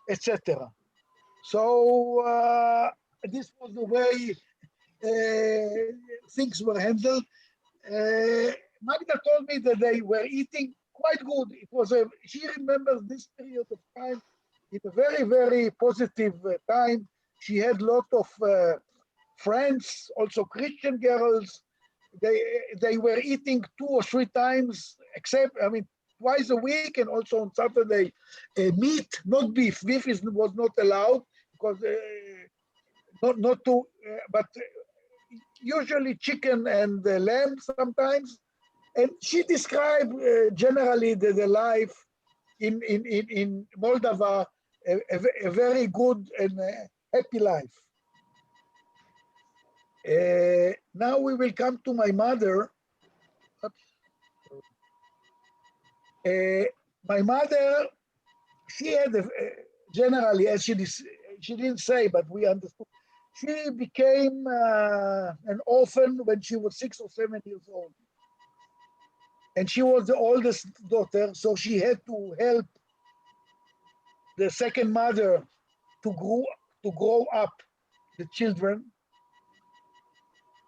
etc. So this was the way things were handled. Magda told me that they were eating quite good. She remembers this period of time in a very, very positive time. She had a lot of friends, also Christian girls. They were eating 2 or 3 times, twice a week, and also on Saturday, meat, not beef. Beef was not allowed because but usually chicken and lamb sometimes. And she described generally the life in Moldova, a very good and happy life. Now we will come to my mother. My mother, she had generally, as she didn't say, but we understood, she became an orphan when she was 6 or 7 years old. And she was the oldest daughter, so she had to help the second mother to grow up the children.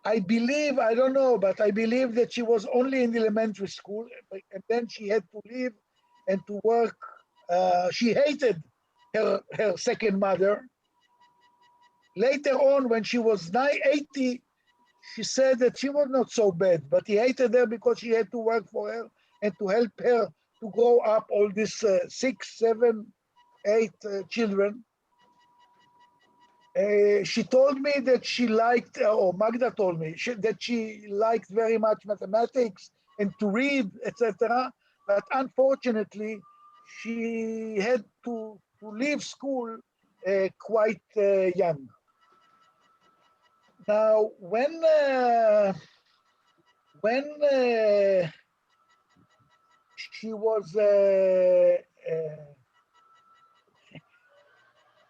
I believe, I don't know, but I believe that she was only in the elementary school, and then she had to leave and to work. She hated her second mother. Later on, when she was 80, she said that she was not so bad, but he hated her because she had to work for her and to help her to grow up all these 6, 7, 8 children. She told me that she liked, or Magda told me, that she liked very much mathematics and to read, etc. But unfortunately, she had to leave school quite young. Now, when she was,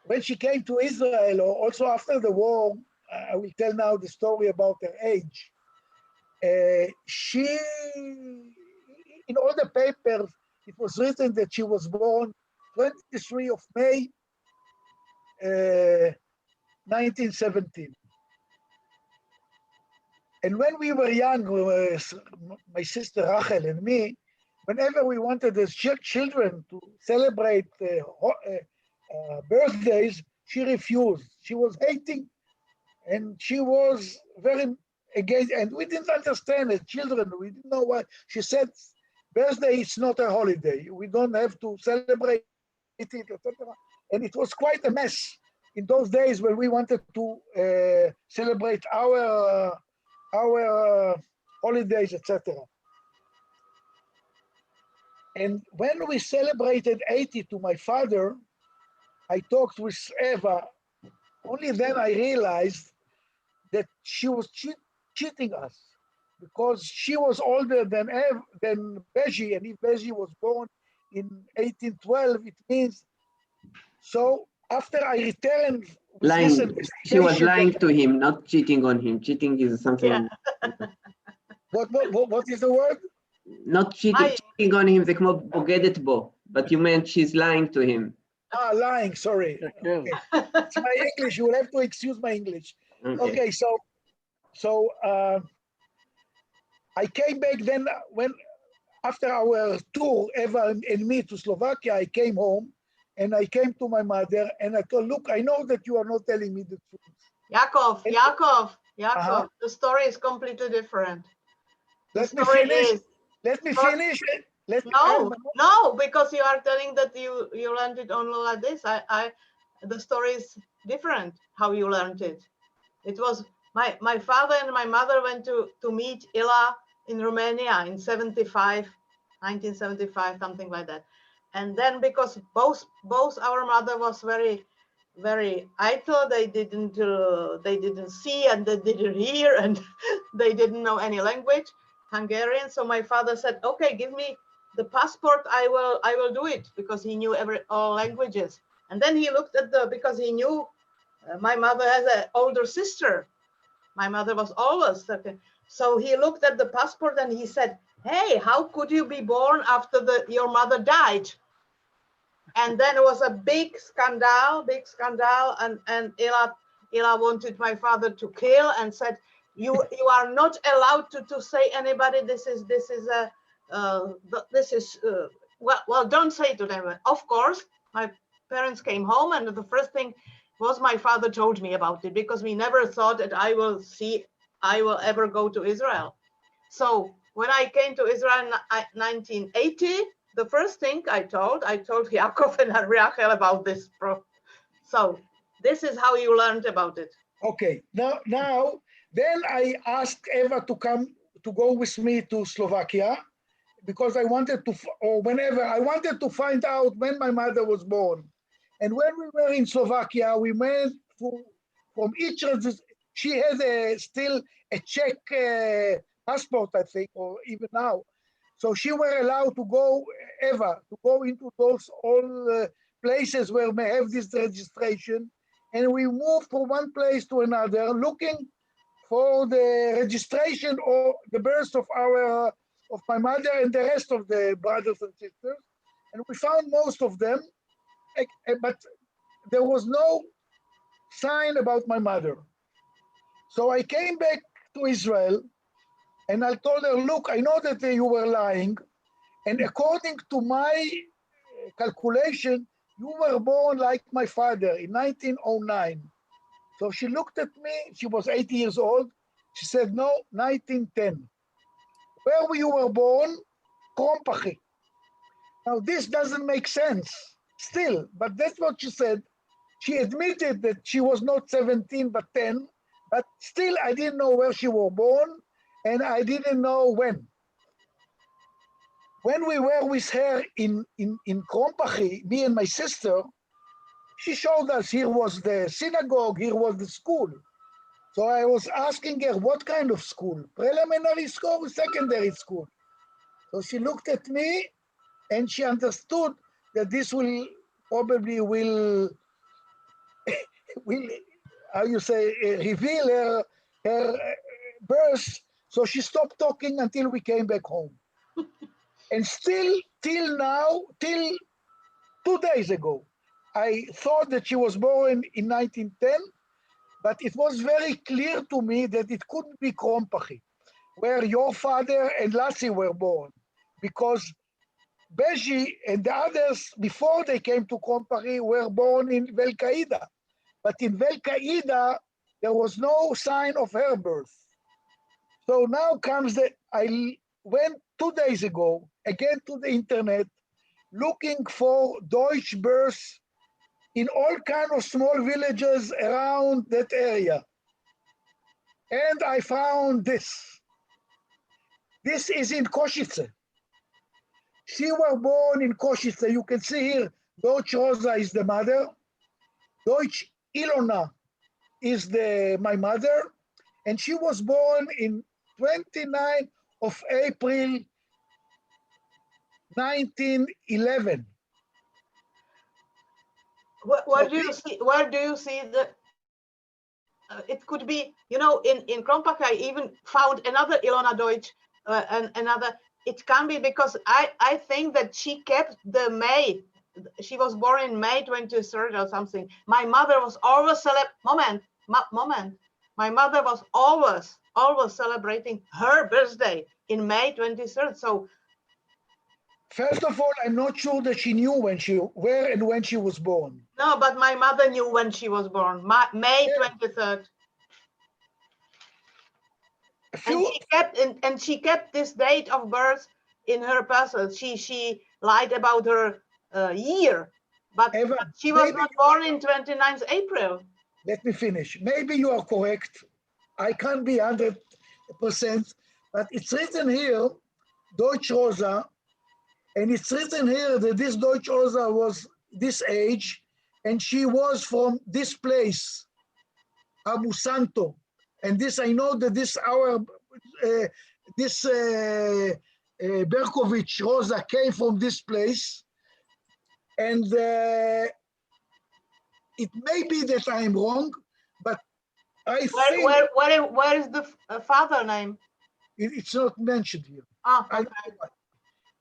when she came to Israel, or also after the war, I will tell now the story about her age. She, in all the papers, it was written that she was born 23 of May, 1917. And when we were young, my sister Rachel and me, whenever we wanted as children to celebrate birthdays, she refused. She was hating, and she was very against, and we didn't understand as children. We didn't know why. She said, birthday is not a holiday. We don't have to celebrate it, etc. And it was quite a mess in those days when we wanted to celebrate our holidays, etc. And when we celebrated 80 to my father, I talked with Eva. Only then I realized that she was cheating us because she was older than Beji, and if Beji was born in 1812, it means, so after I returned, lying. She was lying to him, not cheating on him. Cheating is something. Yeah. What is the word? Not cheating on him, זה כמו בוגדת בו, but you meant she's lying to him. Lying, sorry. Okay. It's my English, you will have to excuse my English. Okay, so I came back then, when after our tour, Eva and me, to Slovakia, I came home and I came to my mother and I told, look, I know that you are not telling me the truth. Yacov, the story is completely different. Let me finish. No, because you are telling that you learned it only like this. The story is different how you learned it. It was my father and my mother went to meet Ila in Romania in 1975, something like that. And then because both our mother was very idle, they didn't see and they didn't hear and they didn't know any language, Hungarian. So my father said, okay, give me the passport, I will do it, because he knew all languages. And then he looked at because he knew my mother has an older sister. My mother was always okay. So he looked at the passport and he said, hey, how could you be born after your mother died? And then it was a big scandal, and Ila wanted my father to kill and said, you are not allowed to say anybody, this is well, don't say to them. Of course, my parents came home and the first thing was my father told me about it, because we never thought that I will ever go to Israel. So when I came to Israel in 1980, the first thing I told Yacov and Rachel about this. So this is how you learned about it. Okay, now then I asked Eva to go with me to Slovakia, because I wanted to find out when my mother was born. And when we were in Slovakia, we went from each, she had still a Czech passport, I think, or even now. So she were allowed to go, Eva, to go into those all places where we have this registration. And we moved from one place to another, looking for the registration or the birth of my mother and the rest of the brothers and sisters. And we found most of them, but there was no sign about my mother. So I came back to Israel and I told her, look, I know that you were lying. And according to my calculation, you were born like my father in 1909. So she looked at me, she was 80 years old. She said, no, 1910. Where you were born? Krompachi. Now this doesn't make sense still, but that's what she said. She admitted that she was not 17, but 10, but still I didn't know where she was born and I didn't know when. When we were with her in Krompachi, me and my sister, she showed us here was the synagogue, here was the school. So I was asking her, what kind of school? Preliminary school or secondary school? So she looked at me and she understood that this will probably how you say, reveal her birth. So she stopped talking until we came back home. And still, till now, till 2 days ago, I thought that she was born in 1910, but it was very clear to me that it couldn't be Krompachi, where your father and Lassie were born, because Beji and the others, before they came to Krompachi, were born in Velkaida. But in Velkaida, there was no sign of her birth. So now comes I went 2 days ago, again to the internet, looking for Deutsch births in all kinds of small villages around that area. And I found this. This is in Košice. She was born in Košice. You can see here, Deutsch Rosa is the mother. Deutsch Ilona is my mother. And she was born in 29th of April, 1911. Where do you see the? It could be, in Krompachi, I even found another Ilona Deutsch, and another. It can be because I think that she kept the May. She was born in May 23rd or something. My mother was always moment. My mother was always celebrating her birthday in May 23rd. So. First of all, I'm not sure that she knew where and when she was born. No, but my mother knew when she was born, May 23rd. And she kept this date of birth in her person. She lied about her year, but Eva, she was maybe not born in 29th April. let me finish. Maybe you are correct. I can't be 100%, but it's written here, Deutsch Rosa, and it's written here that this Deutsch Rosa was this age, and she was from this place, Abu Santo. And this, I know that this Berkowitz Rosa came from this place, and it may be that I am wrong, but I think Where is the father name? it's not mentioned here. Ah, I okay. don't know why.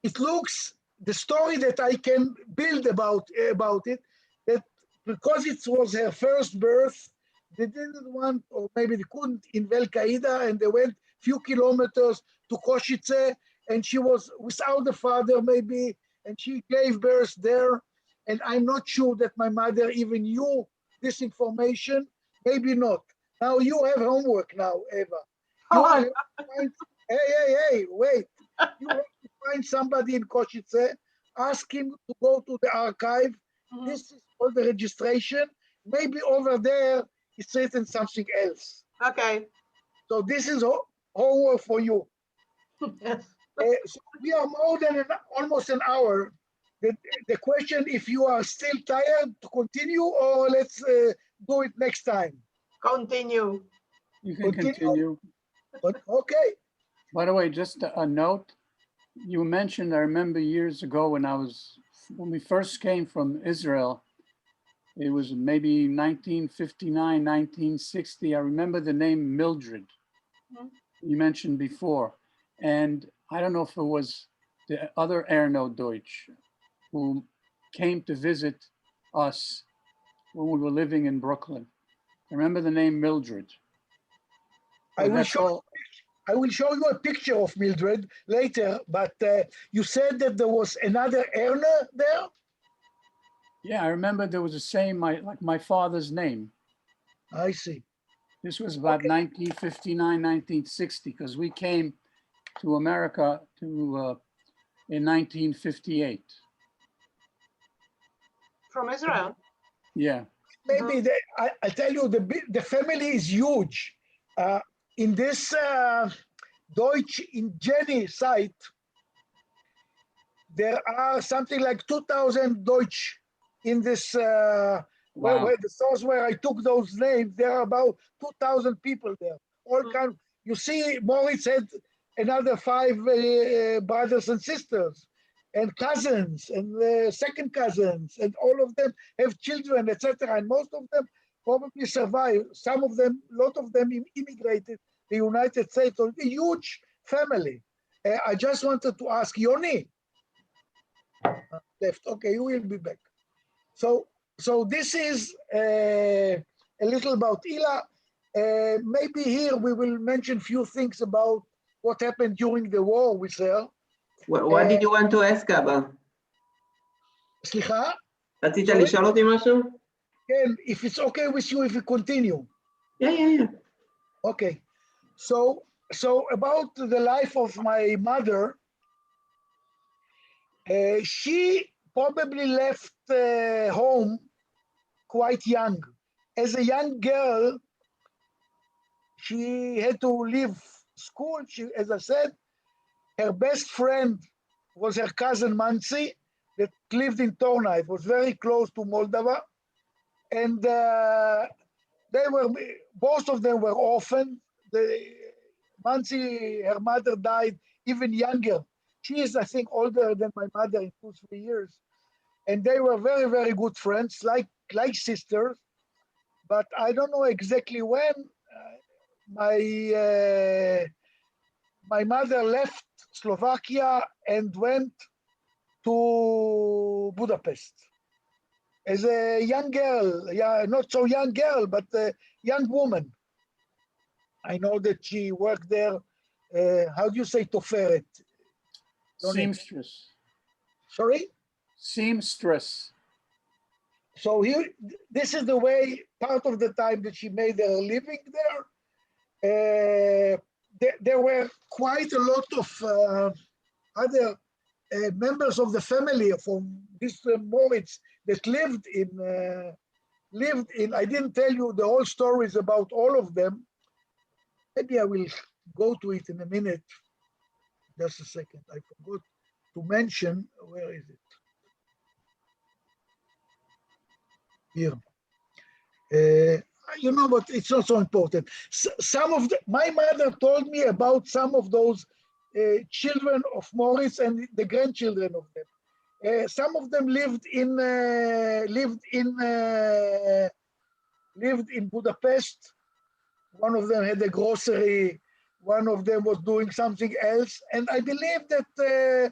It looks, the story that I can build about it, that because it was her first birth, they didn't want, or maybe they couldn't, in Qaeda, and they went few kilometers to Košice, and she was without the father maybe, and she gave birth there. And I'm not sure that my mother even knew this information, maybe not. Now you have homework now, Eva. You Oh, have to find, hey, wait. You have to find somebody in Košice, ask him to go to the archive. Mhm. This is all the registration. Maybe over there it's written something else. Okay. So this is homework for you. Yes. So we are more than almost an hour. The question, if you are still tired, to continue, or let's do it next time. Continue. You can continue. But okay. By the way, just a note, you mentioned, I remember years ago when we first came from Israel, it was maybe 1959, 1960. I remember the name Mildred, Mhm. you mentioned before. And I don't know if it was the other Erno Deutsch who came to visit us when we were living in Brooklyn. I remember the name Mildred. I will show you a picture of Mildred later, but you said that there was another Erna there? Yeah, I remember there was the same, like my father's name. I see. This was about 1959, 1960, because we came to America in 1958. From Israel. Yeah. Maybe I tell you, the family is huge. In this Deutsch in Jenny site, there are something like 2,000 Deutsch in this, where the source where I took those names, there are about 2,000 people there. All kind. You see, Moritz had another 5 brothers and sisters, and cousins, and second cousins, and all of them have children, etc. And most of them probably survive. Some of them, a lot of them immigrated to the United States. So it's a huge family. I just wanted to ask Yoni. Left. Okay, you will be back. So this is a little about Ila. Maybe here we will mention few things about what happened during the war with her. What did you want to ask, Abba? סליחה? רצית לשאול אותי משהו? כן, if it's okay with you, if we continue. Yeah. Okay. So about the life of my mother, she probably left home quite young. As a young girl, she had to leave school. As I said, her best friend was her cousin Mansi that lived in Torna. It was very close to Moldova. And both of them were orphaned. Mansi, her mother died even younger. She is, I think, older than my mother in 2-3 years. And they were very, very good friends, like sisters. But I don't know exactly when my mother left Slovakia and went to Budapest as a young girl, not so young girl, but a young woman. I know that she worked there. How do you say toferet? Seamstress. Sorry? Seamstress. So here, this is the way, part of the time that she made her living there. There were quite a lot of other members of the family from this Moritz that lived in, I didn't tell you the whole stories about all of them. Maybe I will go to it in a minute. Just a second, I forgot to mention, where is it? Here. You know what, it's not so important. My mother told me about some of those children of Moritz and the grandchildren of them. Some of them lived in Budapest. One of them had a grocery. One of them was doing something else. And I believe that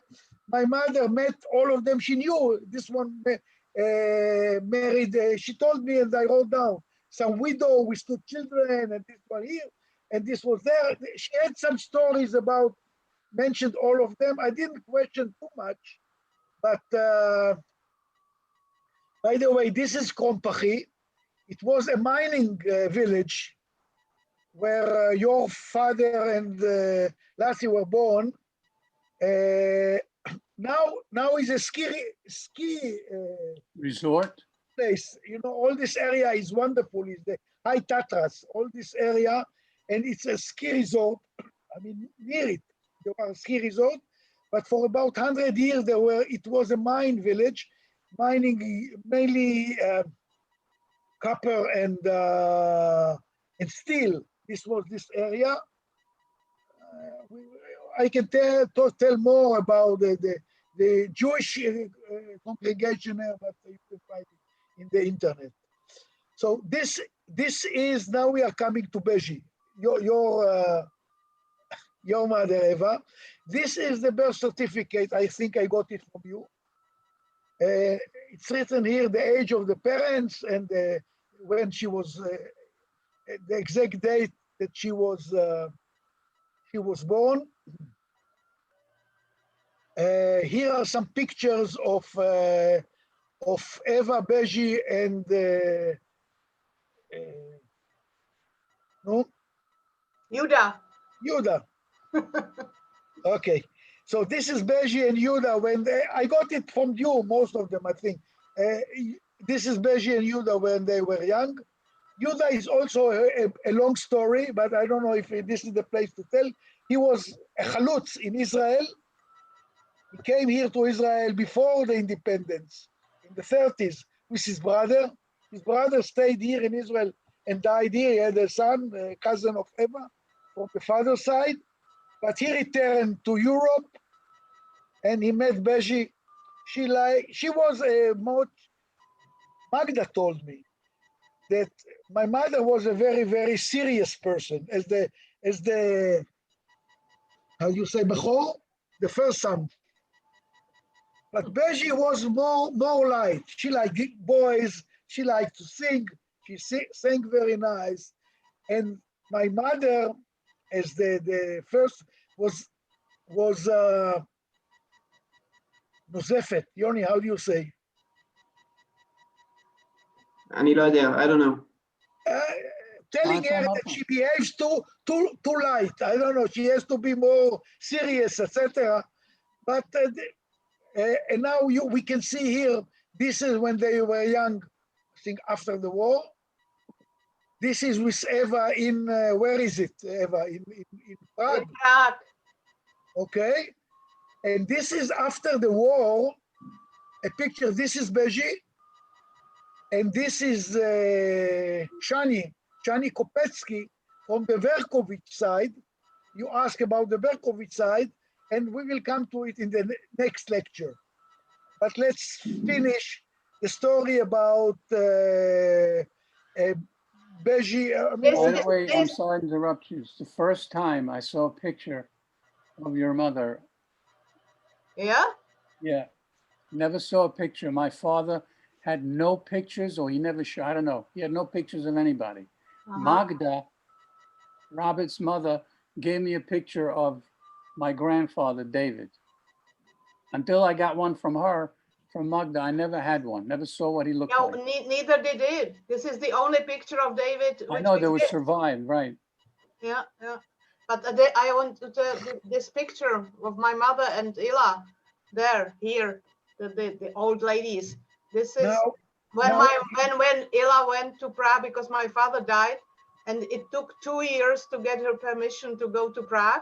my mother met all of them. She knew this one married. She told me, and I wrote down, some widow with 2 children, and this one here, and this was there. She had some stories about, mentioned all of them. I didn't question too much, but by the way, this is Krompachi. It was a mining village where your father and Lassie were born. Now is a ski resort place. You know, all this area is wonderful. It's the High Tatras, all this area, and it's a ski resort. I mean, near it, there was a ski resort, but for about 100 years it was a mine village, mining mainly copper and steel. This was this area. I can tell more about the Jewish congregation there, but you can find it in the internet. So this is, now we are coming to Beji, your mother, Eva. This is the birth certificate. I think I got it from you. It's written here the age of the parents and when she was, the exact date that she was born. Here are some pictures of Eva, Beji, and no? Yuda. Okay, so this is Beji and Yuda. When I got it from you, most of them, I think. This is Beji and Yuda when they were young. Yuda is also a long story, but I don't know if this is the place to tell. He was a chalutz in Israel. He came here to Israel before the independence, in the 30s, with his brother. His brother stayed here in Israel and died here. He had a son, a cousin of Eva, from the father's side. But he returned to Europe, and he met Beji. She was Magda told me that my mother was a very, very serious person, as the how you say, Bechor, the first son. But Beji was more light. She liked boys. She liked to sing. She sang very nice. And my mother, as the first, was Nozefet. Yoni, how do you say? אני לא יודע, I don't know. Telling her that she behaves too light. I don't know. She has to be more serious, etc. But and now we can see here. This is when they were young. I think after the war. This is with Eva in where is it? Eva in Prague. Okay, and this is after the war. A picture. This is Beji, and this is Shani Kopetsky from the Berkowitz side. You ask about the Berkowitz side, and we will come to it in the next lecture. But let's finish the story about Beji. By the way, I'm sorry to interrupt you. It's the first time I saw a picture of your mother. Yeah? Yeah. Never saw a picture. My father had no pictures, or he never showed, I don't know. He had no pictures of anybody. Magda, Robert's mother, gave me a picture of my grandfather, David. Until I got one from her, from Magda, I never had one. Never saw what he looked like. Neither did it. This is the only picture of David. I know, they were survived, right. Yeah, yeah. But I want to tell this picture of my mother and Ella there, here, the old ladies. This is when Ella went to Prague because my father died, and it took 2 years to get her permission to go to Prague.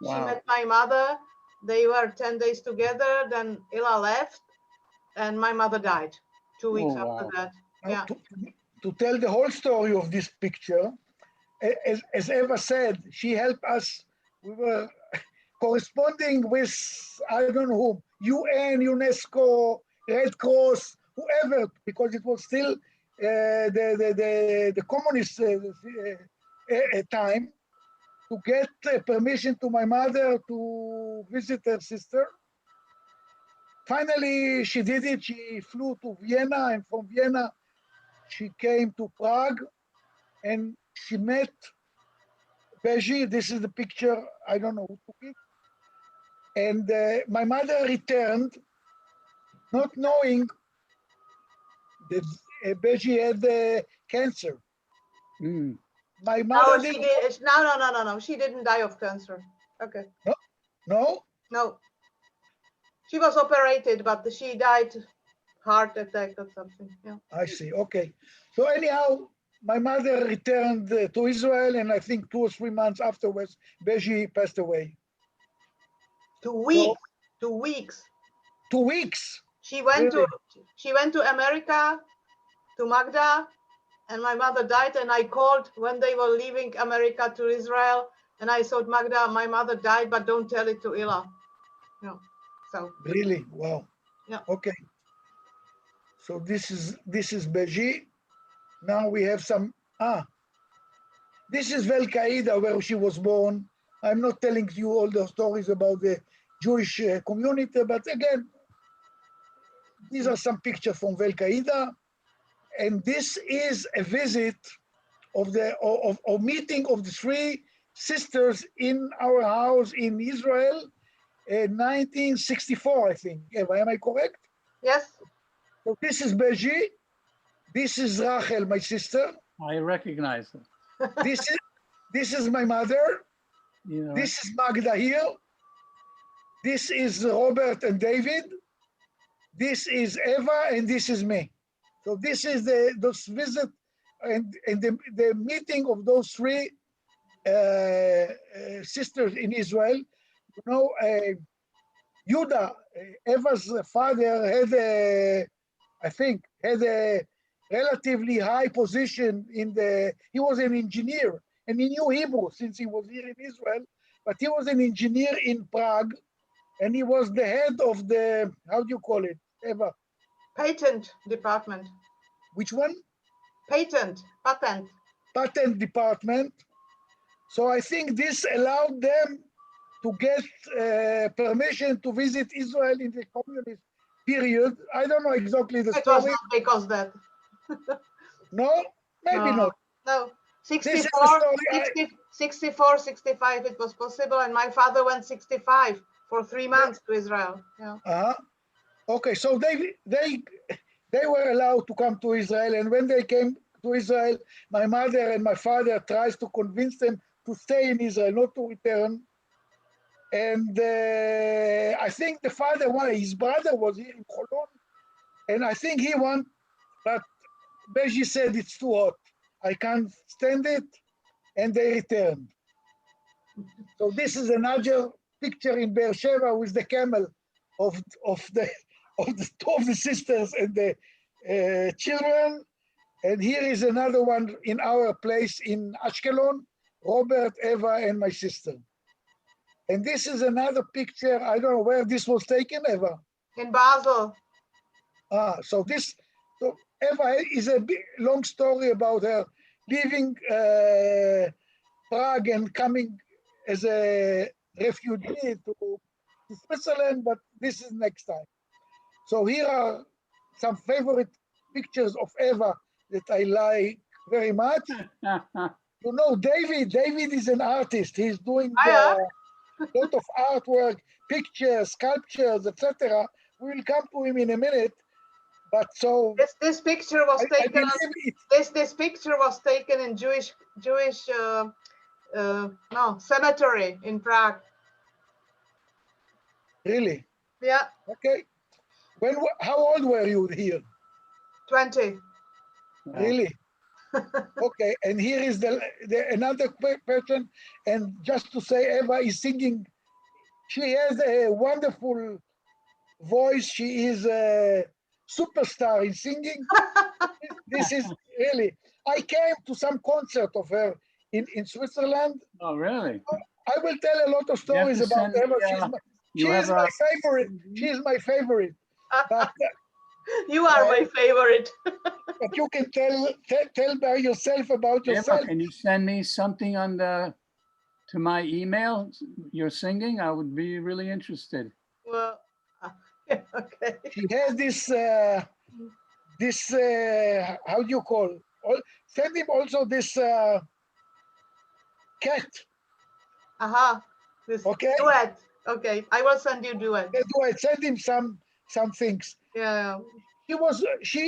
Wow. She met my mother. They were 10 days together. Then Ella left, and my mother died 2 weeks after that. Yeah. To tell the whole story of this picture, as Eva said, she helped us. We were corresponding with, I don't know whom, UN, UNESCO, Red Cross, whoever, because it was still the communist time, to get permission to my mother to visit her sister. Finally, she did it. She flew to Vienna, and from Vienna, she came to Prague, and she met Beji. This is the picture. I don't know who took it. And my mother returned, not knowing that Beji had cancer. Mm. My mother No. She didn't die of cancer. Okay. No? No. She was operated, but she died heart attack or something. Yeah. I see. Okay. So anyhow, my mother returned to Israel, and I think 2 or 3 months afterwards, Beji passed away. 2 weeks. 2 weeks. 2 weeks. She went to America, to Magda, and my mother died. And I called when they were leaving America to Israel, and I thought, Magda, my mother died, but don't tell it to Ella. No. So. Really? Wow. Yeah. Okay. So this is Beji. Now we have some. This is Vel-Qaeda, where she was born. I'm not telling you all the stories about the Jewish community, but again, these are some pictures from Vel-Qaeda, and this is a visit of the meeting of the 3 sisters in our house in Israel, in 1964, I think. Eva, am I correct? Yes. So this is Beji. This is Rachel, my sister. I recognize her. This is my mother. You know, This is Magda here. This is Robert and David. This is Eva, and this is me. So this is those visit and the meeting of those 3 sisters in Israel. You know, Yuda, Eva's father, had a relatively high position he was an engineer, and he knew Hebrew since he was here in Israel, but he was an engineer in Prague, and he was the head of the, how do you call it, Eva? Patent department. Which one? Patent department. So I think this allowed them to get permission to visit Israel in the communist period. I don't know exactly the story. It was not because that. No? Maybe not. No. 64, 64, 65, it was possible. And my father went 65 for 3 months to Israel. Yeah. Okay, so they were allowed to come to Israel. And when they came to Israel, my mother and my father tries to convince them to stay in Israel, not to return. And I think the father his brother was here in Cholon, and I think he wanted, but Beji said it's too hot. I can't stand it, and they returned. So this is another picture in Be'er Sheva with the camel of the 2 of the sisters and the children. And here is another one in our place in Ashkelon, Robert, Eva, and my sister. And this is another picture. I don't know where this was taken, Eva. In Basel. So Eva is a long story about her leaving Prague and coming as a refugee to Switzerland, but this is next time. So here are some favorite pictures of Eva that I like very much. You know, David is an artist. He's doing a lot of artwork, pictures, sculptures, etc. We will come to him in a minute. But so this picture was taken. This picture was taken in Jewish cemetery in Prague. Really? Yeah, Okay. How old were you here? 20. Really? Okay. And here is another person. And just to say, Eva is singing. She has a wonderful voice. She is a superstar in singing. This is really. I came to some concert of her in Switzerland. Oh, really? I will tell a lot of stories about send Eva. me, She is my favorite. She is my favorite. But You are my favorite. but you can tell by yourself about yourself. Eva, can you send me something to my email? You're singing. I would be really interested. Well, okay. She has this how do you call? Send him also this cat. This Okay. duet. Okay, I will send you duet. Duet. Send him some things. Yeah. She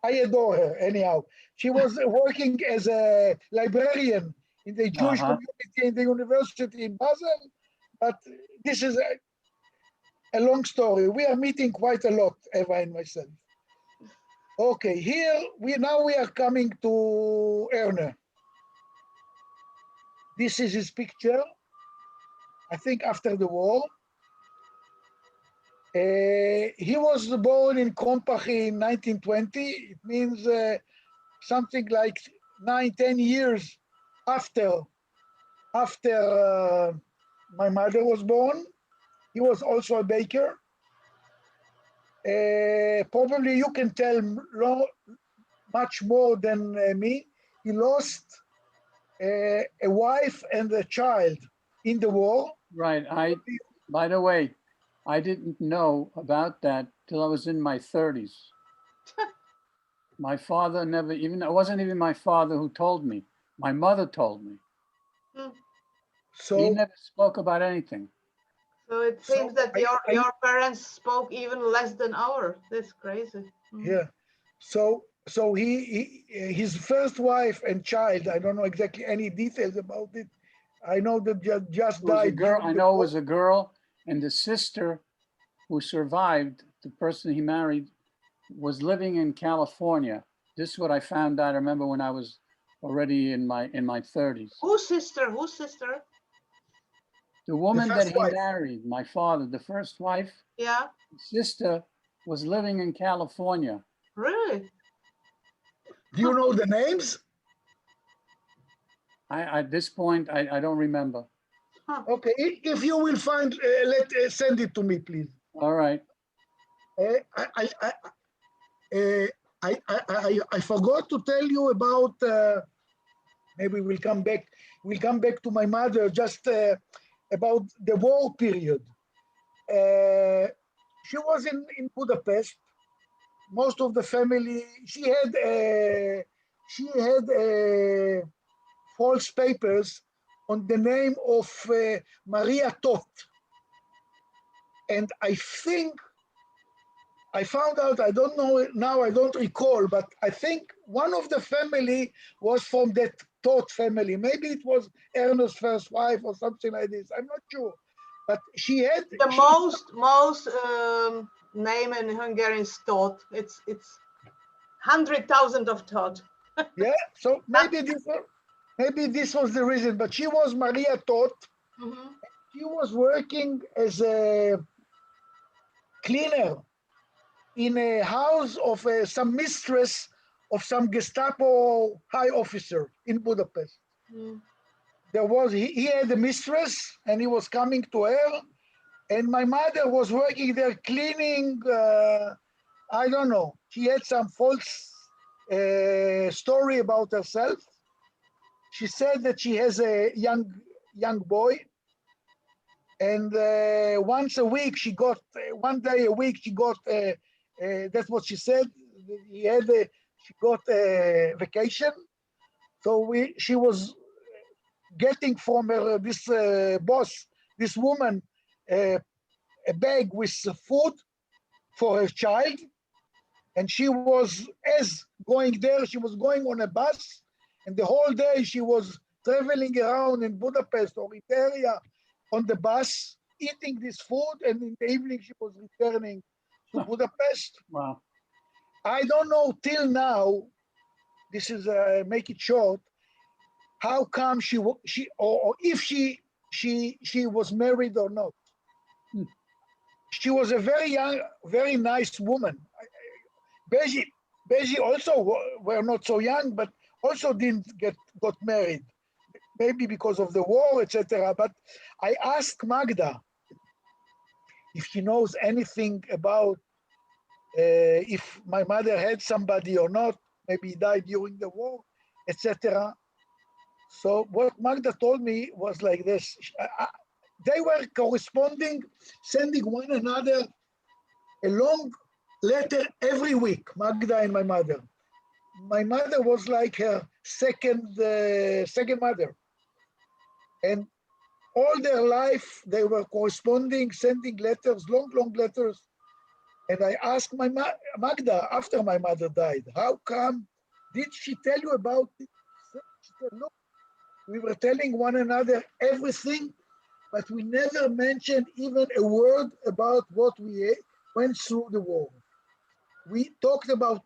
I adore her anyhow. She was working as a librarian in the Jewish community in the university in Basel, but this is a long story. We are meeting quite a lot, Eva and myself. Okay, here we are coming to Erna. This is his picture, I think after the war. He was born in Krompach in 1920. It means something like 9-10 years after my mother was born. He was also a baker. Probably you can tell much more than me. He lost a wife and a child in the war. Right. By the way, I didn't know about that till I was in my 30s. My father it wasn't even my father who told me. My mother told me. So he never spoke about anything. So it seems that your parents spoke even less than ours. That's crazy. Yeah. So his first wife and child, I don't know exactly any details about it. I know that just died. I know it was a girl, and the sister who survived, the person he married, was living in California. This is what I found out. I remember when I was already in my 30s. Whose sister? The woman that he married, my father, the first wife. Yeah. Sister was living in California. Really? Do you know the names? At this point, I don't remember. Okay, if you will find, send it to me, please. All right. I forgot to tell you about. Maybe we'll come back. We'll come back to my mother just about the war period. She was in Budapest. Most of the family. She had false papers on the name of Maria Tot. And I think I found out, I don't know now, I don't recall, but I think one of the family was from that Tot family. Maybe it was Erna's first wife or something like this. I'm not sure. But she had the most name in Hungarian is Tot. It's 100,000 of Tot. Yeah, so maybe this was the reason. But she was Maria Tot. Mm-hmm. She was working as a cleaner in a house of some mistress of some Gestapo high officer in Budapest. Mm. He had a mistress and he was coming to her, and my mother was working there cleaning. I don't know. She had some false story about herself. She said that she has a young boy, and once a week she got one day a week she got. That's what she said. She got a vacation, so she was getting from her this boss, this woman, a bag with food for her child, and she was going there. She was going on a bus, And the whole day she was traveling around in Budapest or in the area on the bus, eating this food, and in the evening she was returning to Budapest. Wow. I don't know till now, this is, make it short, how come or if she was married or not. She was a very young, very nice woman. Beji also were not so young, but also got married, maybe because of the war, etc. But I asked Magda if she knows anything about if my mother had somebody or not, maybe he died during the war, etc. So what Magda told me was like this. They were corresponding, sending one another a long letter every week, Magda and my mother. My mother was like her second mother. And all their life, they were corresponding, sending letters, long letters. And I asked my Magda, after my mother died, how come, did she tell you about it? She said, no, we were telling one another everything, but we never mentioned even a word about what we went through the war. We talked about,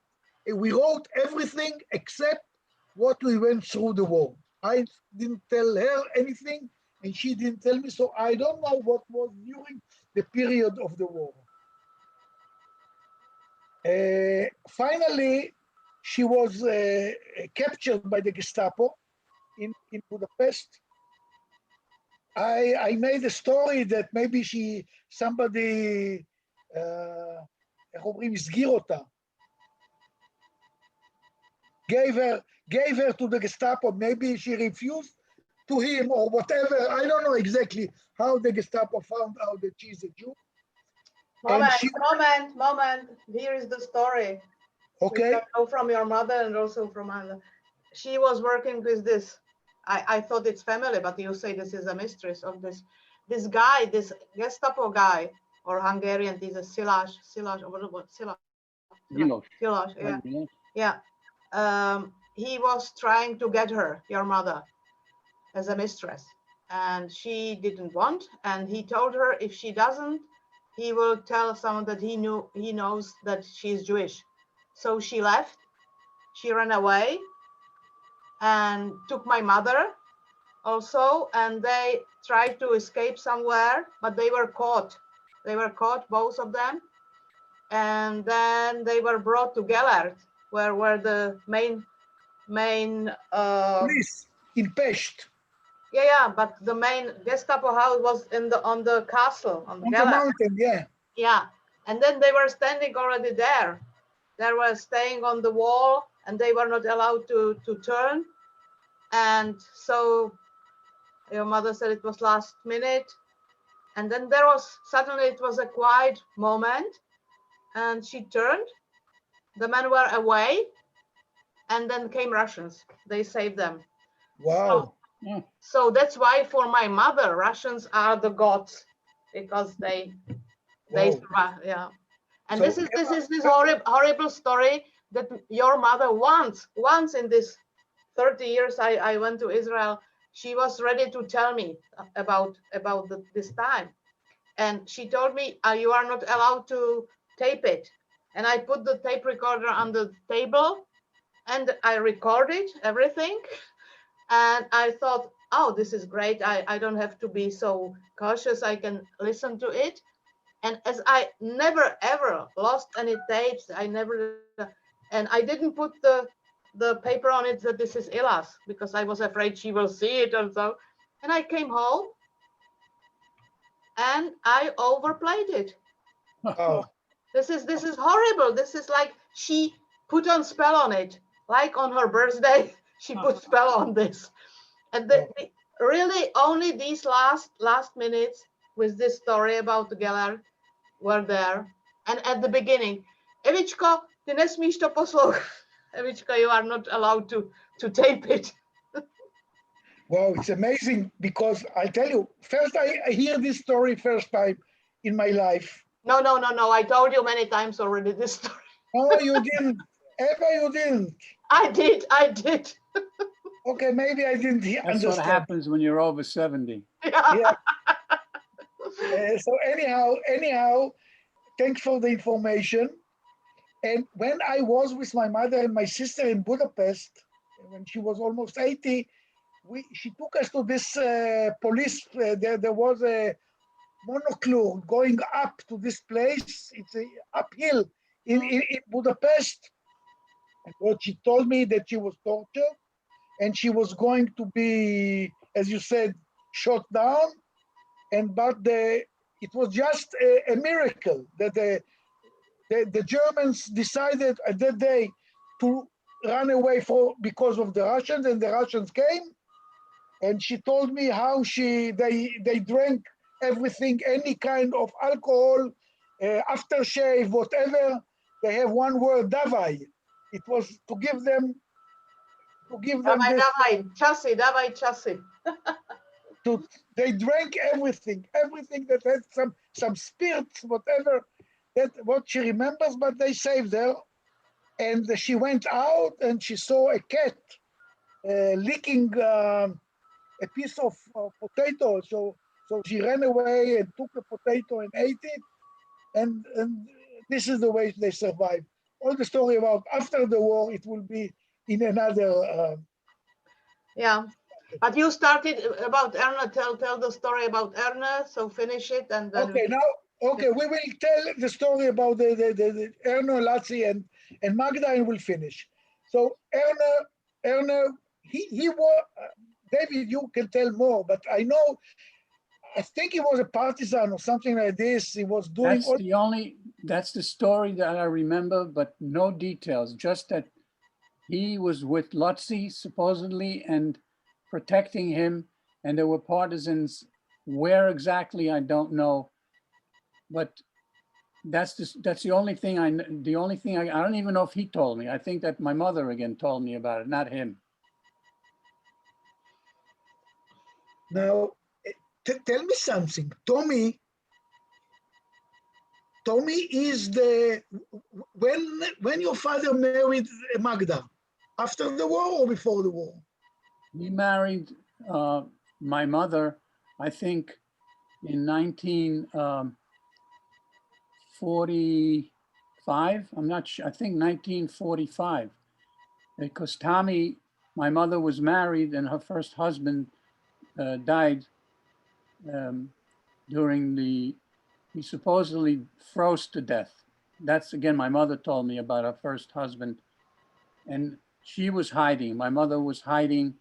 we wrote everything except what we went through the war. I didn't tell her anything, and she didn't tell me, so I don't know what was during the period of the war. Finally, she was captured by the Gestapo in Budapest. I made a story that maybe somebody, איך אומרים, הסגיר אותה. Gave her to the Gestapo. Maybe she refused to him or whatever. I don't know exactly how the Gestapo found out that she's a Jew. Moment. Here is the story. Okay. You know from your mother and also from Anna. She was working with this. I thought it's family, but you say this is a mistress of this guy, this Gestapo guy, or Hungarian. He's a Silas, yeah. He was trying to get her, your mother, as a mistress, and she didn't want. And he told her if she doesn't, he will tell someone that he knows that she's Jewish. So she left. She ran away and took my mother also, and they tried to escape somewhere, but they were caught. They were caught, both of them, and then they were brought to Gellert, where were the main police in Pest. Yeah, but the main Gestapo house was on the castle, on the mountain, yeah. Yeah, and then they were standing already there. They were staying on the wall, and they were not allowed to turn. And so your mother said it was last minute. And then suddenly it was a quiet moment, and she turned. The men were away, and then came Russians. They saved them. Wow. So that's why for my mother, Russians are the gods, because they survive. Yeah. And so, this is this horrible story that your mother once in this 30 years I went to Israel, she was ready to tell me about this time. And she told me, you are not allowed to tape it. And I put the tape recorder on the table and I recorded everything. And I thought, oh, this is great. I don't have to be so cautious. I can listen to it. And as I never, ever lost any tapes, and I didn't put the paper on it that this is Ila's, because I was afraid she will see it or so. And I came home and I overplayed it. Oh. This is horrible. This is like she put on spell on it, like on her birthday, she put spell on this. And really only these last minutes with this story about the Geller were there. And at the beginning, Evičko, ty nesmíš to poslouchat. Evičko, you are not allowed to tape it. Wow, it's amazing, because I tell you, first I hear this story first time in my life. No. I told you many times already this story. No, you didn't. Ever you didn't. I did. Okay, maybe I didn't That's understand. what happens when you're over 70. Yeah. So anyhow, thanks for the information. And when I was with my mother and my sister in Budapest, when she was almost 80, she took us to this police. There was a monocle going up to this place. It's a uphill in Budapest. And what she told me that she was tortured and she was going to be, as you said, shot down. But it was just a miracle that the Germans decided at that day to run away because of the Russians, and the Russians came. And she told me how they drank everything, any kind of alcohol, aftershave, whatever. They have one word, davai. It was to give them Давай, часы. They drank everything that had some spirits, whatever, what she remembers, but they saved her. And she went out and she saw a cat licking a piece of potato. So she ran away and took the potato and ate it. And this is the way they survived. All the story about after the war, it will be in another. Yeah. But you started about Erna. Tell the story about Erna. So finish it and then. Okay, we will tell the story about the Erna, Latzi, and Magda, and we'll finish. So Erna, he was David. You can tell more, but I think he was a partisan or something like this. He was doing. That's the story that I remember, but no details. Just that he was with Lotzi supposedly and protecting him, and there were partisans. Where exactly, I don't know, but that's the only thing I don't even know if he told me. I think that my mother again told me about it, not him. Now, tell me something. Tommy is when your father married Magda, after the war or before the war? He married my mother, I think, in 1945. I'm not sure. I think 1945, because Tommy, my mother was married, and her first husband died during he supposedly froze to death. That's, again, my mother told me about her first husband, and she was hiding. My mother was hiding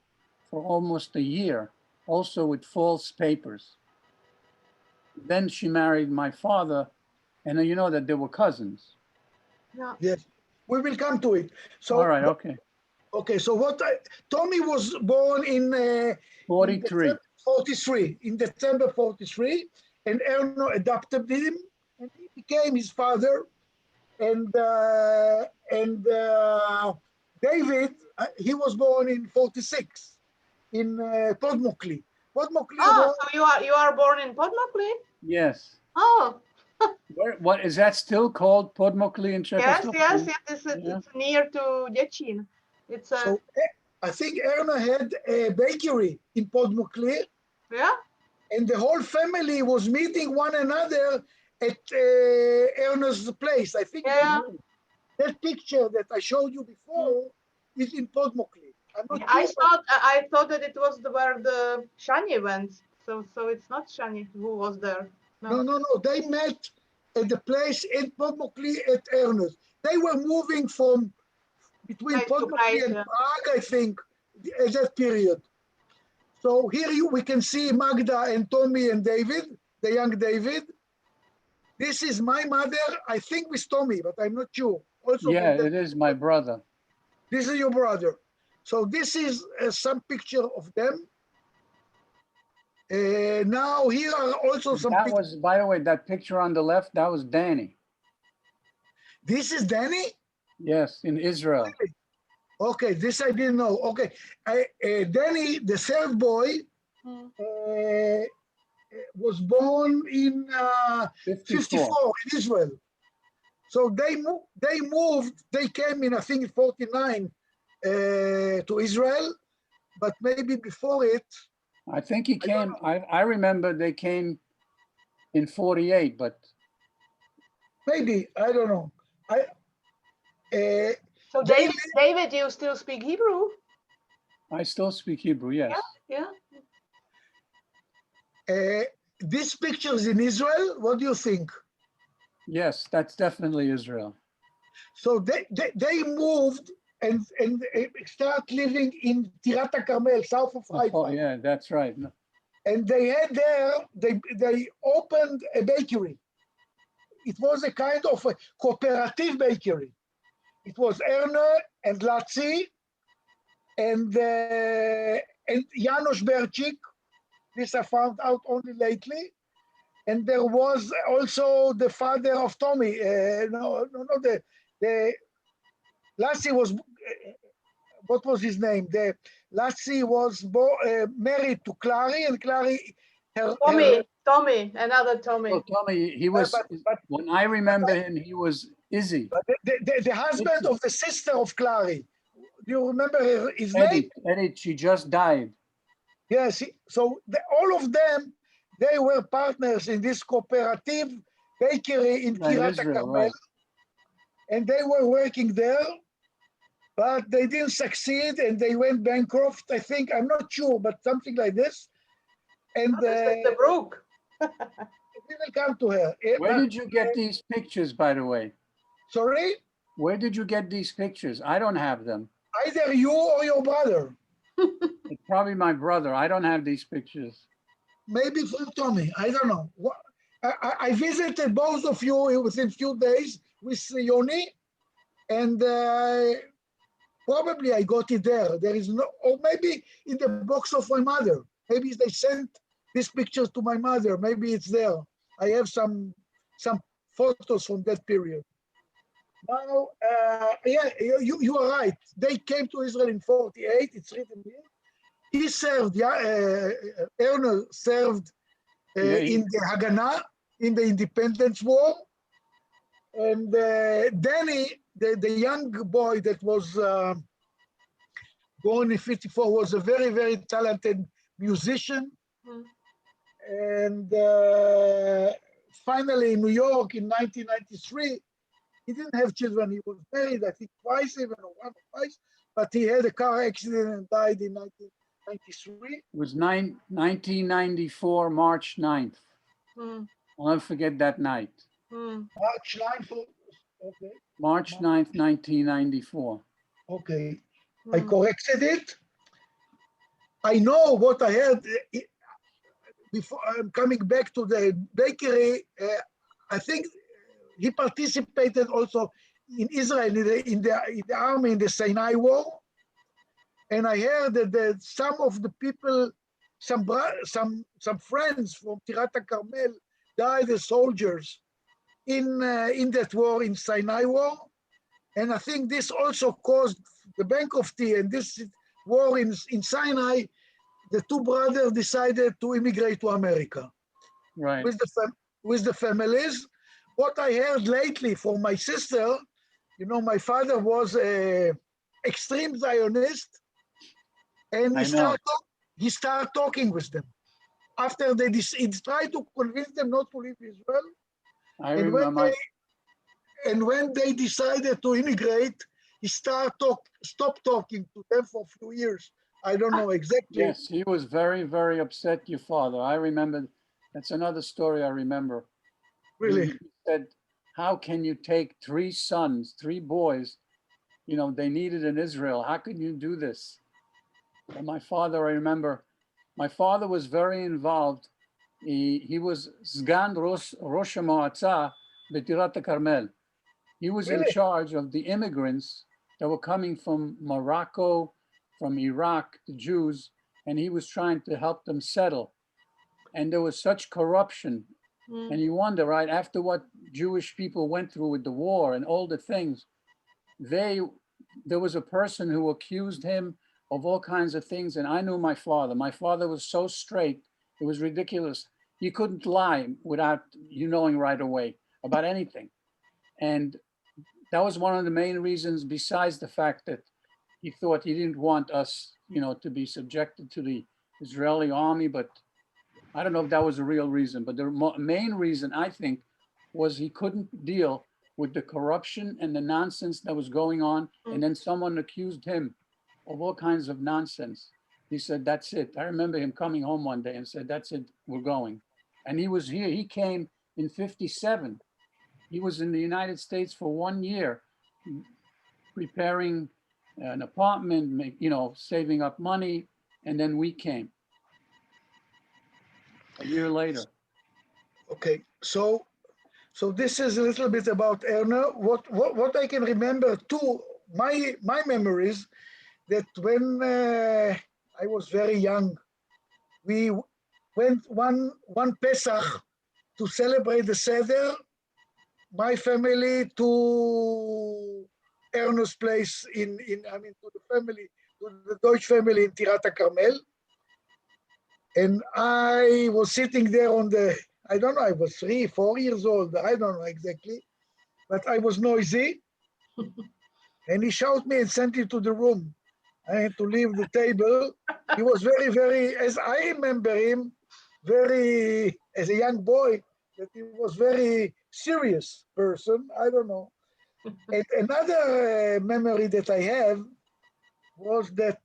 for almost a year, also with false papers. Then she married my father, and you know that they were cousins. Yeah. Yes, we will come to it. So, all right, okay. Okay, so Tommy was born in 43. 43, in December 43, and Erno adopted him, and he became his father. And David, he was born in 46 in Podmokli. So you are born in Podmokli? Yes. Oh. What is that still called, Podmokli in Czechoslovakia? Yes. It's near to Děčín. So I think Erna had a bakery in Podmokli. Yeah. And the whole family was meeting one another at Erna's place. I think that picture that I showed you before is in Podmokli. I thought that it was where the Shani went. So it's not Shani who was there. No. They met at the place in Podmokli at Erna's. They were moving from between Podmokli and Prague, I think, at that period. So here we can see Magda and Tommy and David, the young David. This is my mother, I think with Tommy, but I'm not sure. Also, it is my brother. This is your brother. So this is some picture of them. Now here are also some pictures. Was, by the way, that picture on the left, that was Danny. This is Danny? Yes, in Israel. Really? Okay, this I didn't know. Okay, Danny, the third boy, was born in 54 in Israel. So they came in, I think, 49 to Israel. but maybe before it. I think he came, I remember they came in 48, but Maybe, I don't know. So David, you still speak Hebrew? I still speak Hebrew, yes. Yeah. These pictures in Israel, what do you think? Yes, that's definitely Israel. So they moved and start living in Tirat HaKarmel, south of Haifa. Oh, yeah, that's right. And they had there, they opened a bakery. It was a kind of a cooperative bakery. It was Erner and Latzi and Janos Berchik. This I found out only lately. And there was also the father of Tommy. The Lassie was, what was his name? The Lassie was married to Clary, and Clary, Tommy, another Tommy. Oh, Tommy, he was, when I remember him, he was Izzy. But the husband of the sister of Clary. Do you remember his name? Eddie, she just died. Yes, so all of them, they were partners in this cooperative bakery in Tirat HaKarmel, right. And they were working there, but they didn't succeed and they went bankrupt, I think, I'm not sure, but something like this. And the brook. We will come to her. Where did you get these pictures, by the way? Sorry? Where did you get these pictures? I don't have them. Either you or your brother. It's probably my brother. I don't have these pictures. Maybe from Tommy. I don't know. I visited both of you within a few days with Yoni, and probably I got it there. There is no, or maybe in the box of my mother. Maybe they sent these pictures to my mother. Maybe it's there. I have some photos from that period. Now, yeah, you are right. They came to Israel in 48. It's written here. He served, Erner served in the Haganah, in the Independence War. And Danny, the young boy that was born in 54, was a very, very talented musician. And finally in New York in 1993, he didn't have children. He was married, I think, twice even, or once or twice, but he had a car accident and died in 1993. It was 1994, March 9th. I'll never forget that night. March 9th, okay. March 9th, 1994. Okay, I corrected it. I know what I heard before I'm coming back to the bakery. I think he participated also in Israel in the army in the Sinai War, and I heard that some of the people, some friends from Tirat HaKarmel died as soldiers in that war, in Sinai War, and I think this also caused the bankruptcy. And this war in Sinai, the two brothers decided to immigrate to America, right, with the families. What I heard lately from my sister, you know, my father was an extreme Zionist, and he started talking with them. After he tried to convince them not to leave Israel. I remember. And when they decided to immigrate, he stopped talking to them for a few years. I don't know exactly. Yes, he was very, very upset, your father. I remember, that's another story I remember. Really? He said, how can you take 3 sons, 3 boys, you know, they needed in Israel. How can you do this? And my father, I remember, my father was very involved. He was Sgan Rosh HaMoatza B'Tirat HaKarmel. He was in charge of the immigrants that were coming from Morocco, from Iraq, the Jews, and he was trying to help them settle. And there was such corruption. And you wonder, right, after what Jewish people went through with the war and all the things, there was a person who accused him of all kinds of things. And I knew my father. My father was so straight, it was ridiculous. He couldn't lie without you knowing right away about anything. And that was one of the main reasons, besides the fact that he thought he didn't want us you know, to be subjected to the Israeli army, but I don't know if that was a real reason. But the main reason, I think, was he couldn't deal with the corruption and the nonsense that was going on. And then someone accused him of all kinds of nonsense. He said, that's it. I remember him coming home one day and said, that's it, we're going. And he was here. He came in 57. He was in the United States for 1 year, preparing an apartment, you know, saving up money. And then we came a year later. Okay, so this is a little bit about Erna. What I can remember too, my memories, that when I was very young, we went one Pesach to celebrate the Seder, my family to Erna's place to the Deutsch family in Tirat HaKarmel. And I was sitting there I don't know, I was 3, 4 years old, I don't know exactly, but I was noisy. And he shouted me and sent me to the room. I had to leave the table. He was very, very, as I remember him, as a young boy, that he was very serious person, I don't know. And another memory that I have was that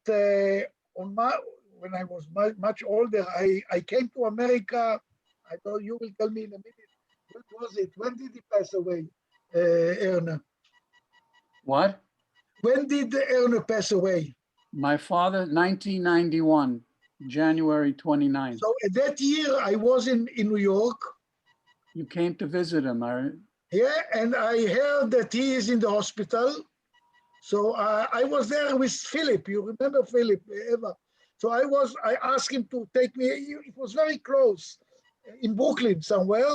when I was much older, I came to America. I thought you will tell me in a minute. What was it? When did he pass away, Erna? What? When did Erna pass away? My father, 1991, January 29th. So at that year, I was in New York. You came to visit him, Yeah, and I heard that he is in the hospital. So I was there with Philip. You remember Philip, Eva? So I asked him to take me. It was very close, in Brooklyn somewhere.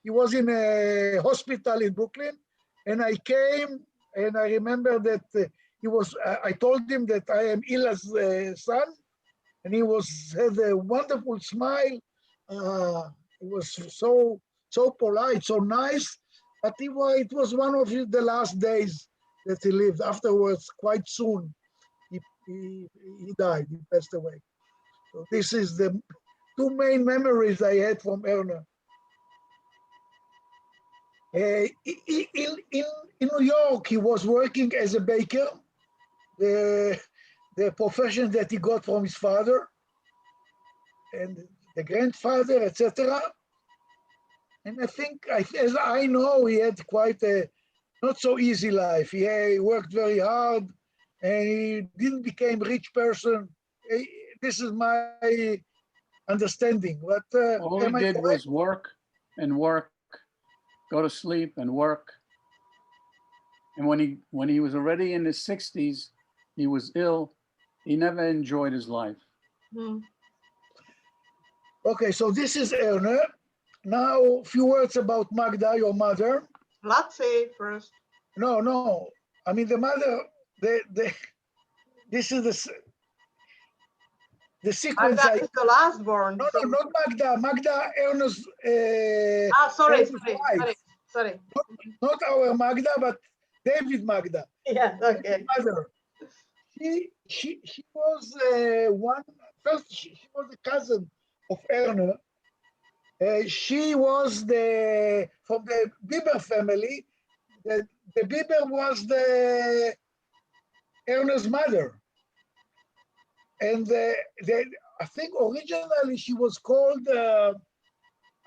He was in a hospital in Brooklyn, and I came, and I remember that I told him that I am Ila's son, and he had a wonderful smile. He was so polite, so nice, but it was one of the last days that he lived. Afterwards, quite soon, he died, he passed away. So this is the two main memories I had from Erna. In New York, he was working as a baker, the profession that he got from his father and the grandfather, etc. And I think, as I know, he had quite a not so easy life. He worked very hard, and he didn't become a rich person. This is my understanding. But all he did was work and work, go to sleep and work. And when he was already in his 60s, he was ill. He never enjoyed his life. Okay, so this is Erna. Now, a few words about Magda, your mother. Let's say first. No. I mean, the mother, this is the sequence. Magda is the last born. No, not Magda. Magda, Erna's. Sorry. Not our Magda, but David Magda. Yeah, okay. Mother. She was she was a cousin of Erna. She was from the Bieber family. The Bieber was Erna's mother. And I think originally she was called, I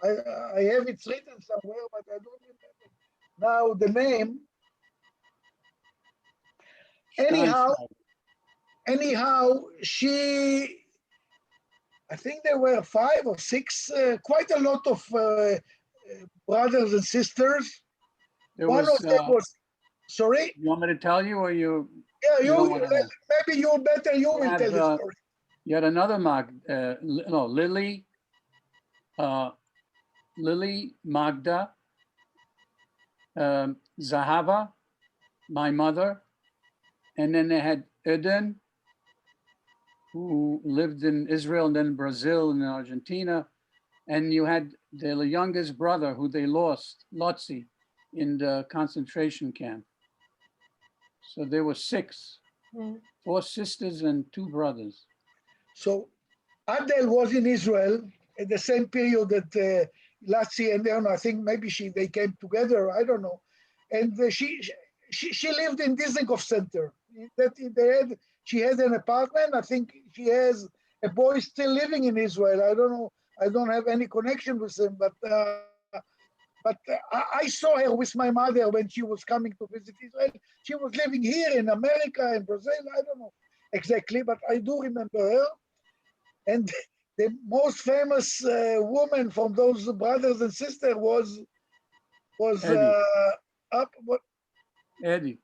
have it written somewhere, but I don't remember now the name. Anyhow, I think there were 5 or 6, quite a lot of brothers and sisters. One of them was, sorry? You want me to tell you, or you? Yeah, maybe you will tell the story. You had another Lily, Magda, Zahava, my mother, and then they had Eden, who lived in Israel and then Brazil and Argentina. And you had their youngest brother who they lost, Lotzi, in the concentration camp. So there were 6. Mm. 4 sisters and 2 brothers. So Adel was in Israel at the same period that Lassie and Erna, I think maybe they came together, I don't know. And she lived in Dizengoff Center. She had an apartment. I think she has a boy still living in Israel. I don't know. I don't have any connection with him, but I saw her with my mother when she was coming to visit Israel. She was living here in America, in Brazil. I don't know exactly, but I do remember her. And the most famous woman from those brothers and sisters was Eddie.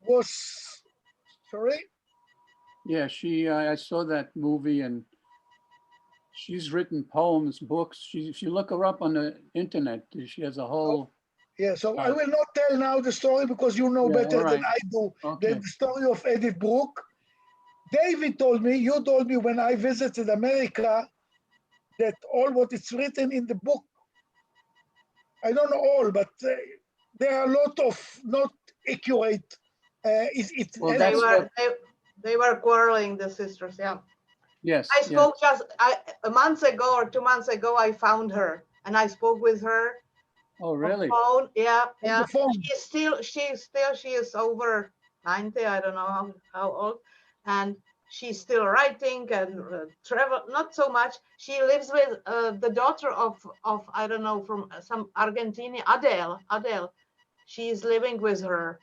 Was sorry? Yeah, I saw that movie, and she's written poems, books. If you look her up on the internet, she has a whole. Yeah, so I will not tell now the story because you know better than I do. Okay. The story of Edith Brooke. David told me, you told me when I visited America that all what is written in the book, I don't know all, but there are a lot of not accurate. They were quarreling, the sisters, yeah. Yes. I spoke a month ago or 2 months ago, I found her and I spoke with her. Oh, really? Phone. Yeah, yeah. She is over 90, I don't know how old. And she's still writing and travel, not so much. She lives with the daughter of I don't know, from some Argentinian, Adele. She is living with her,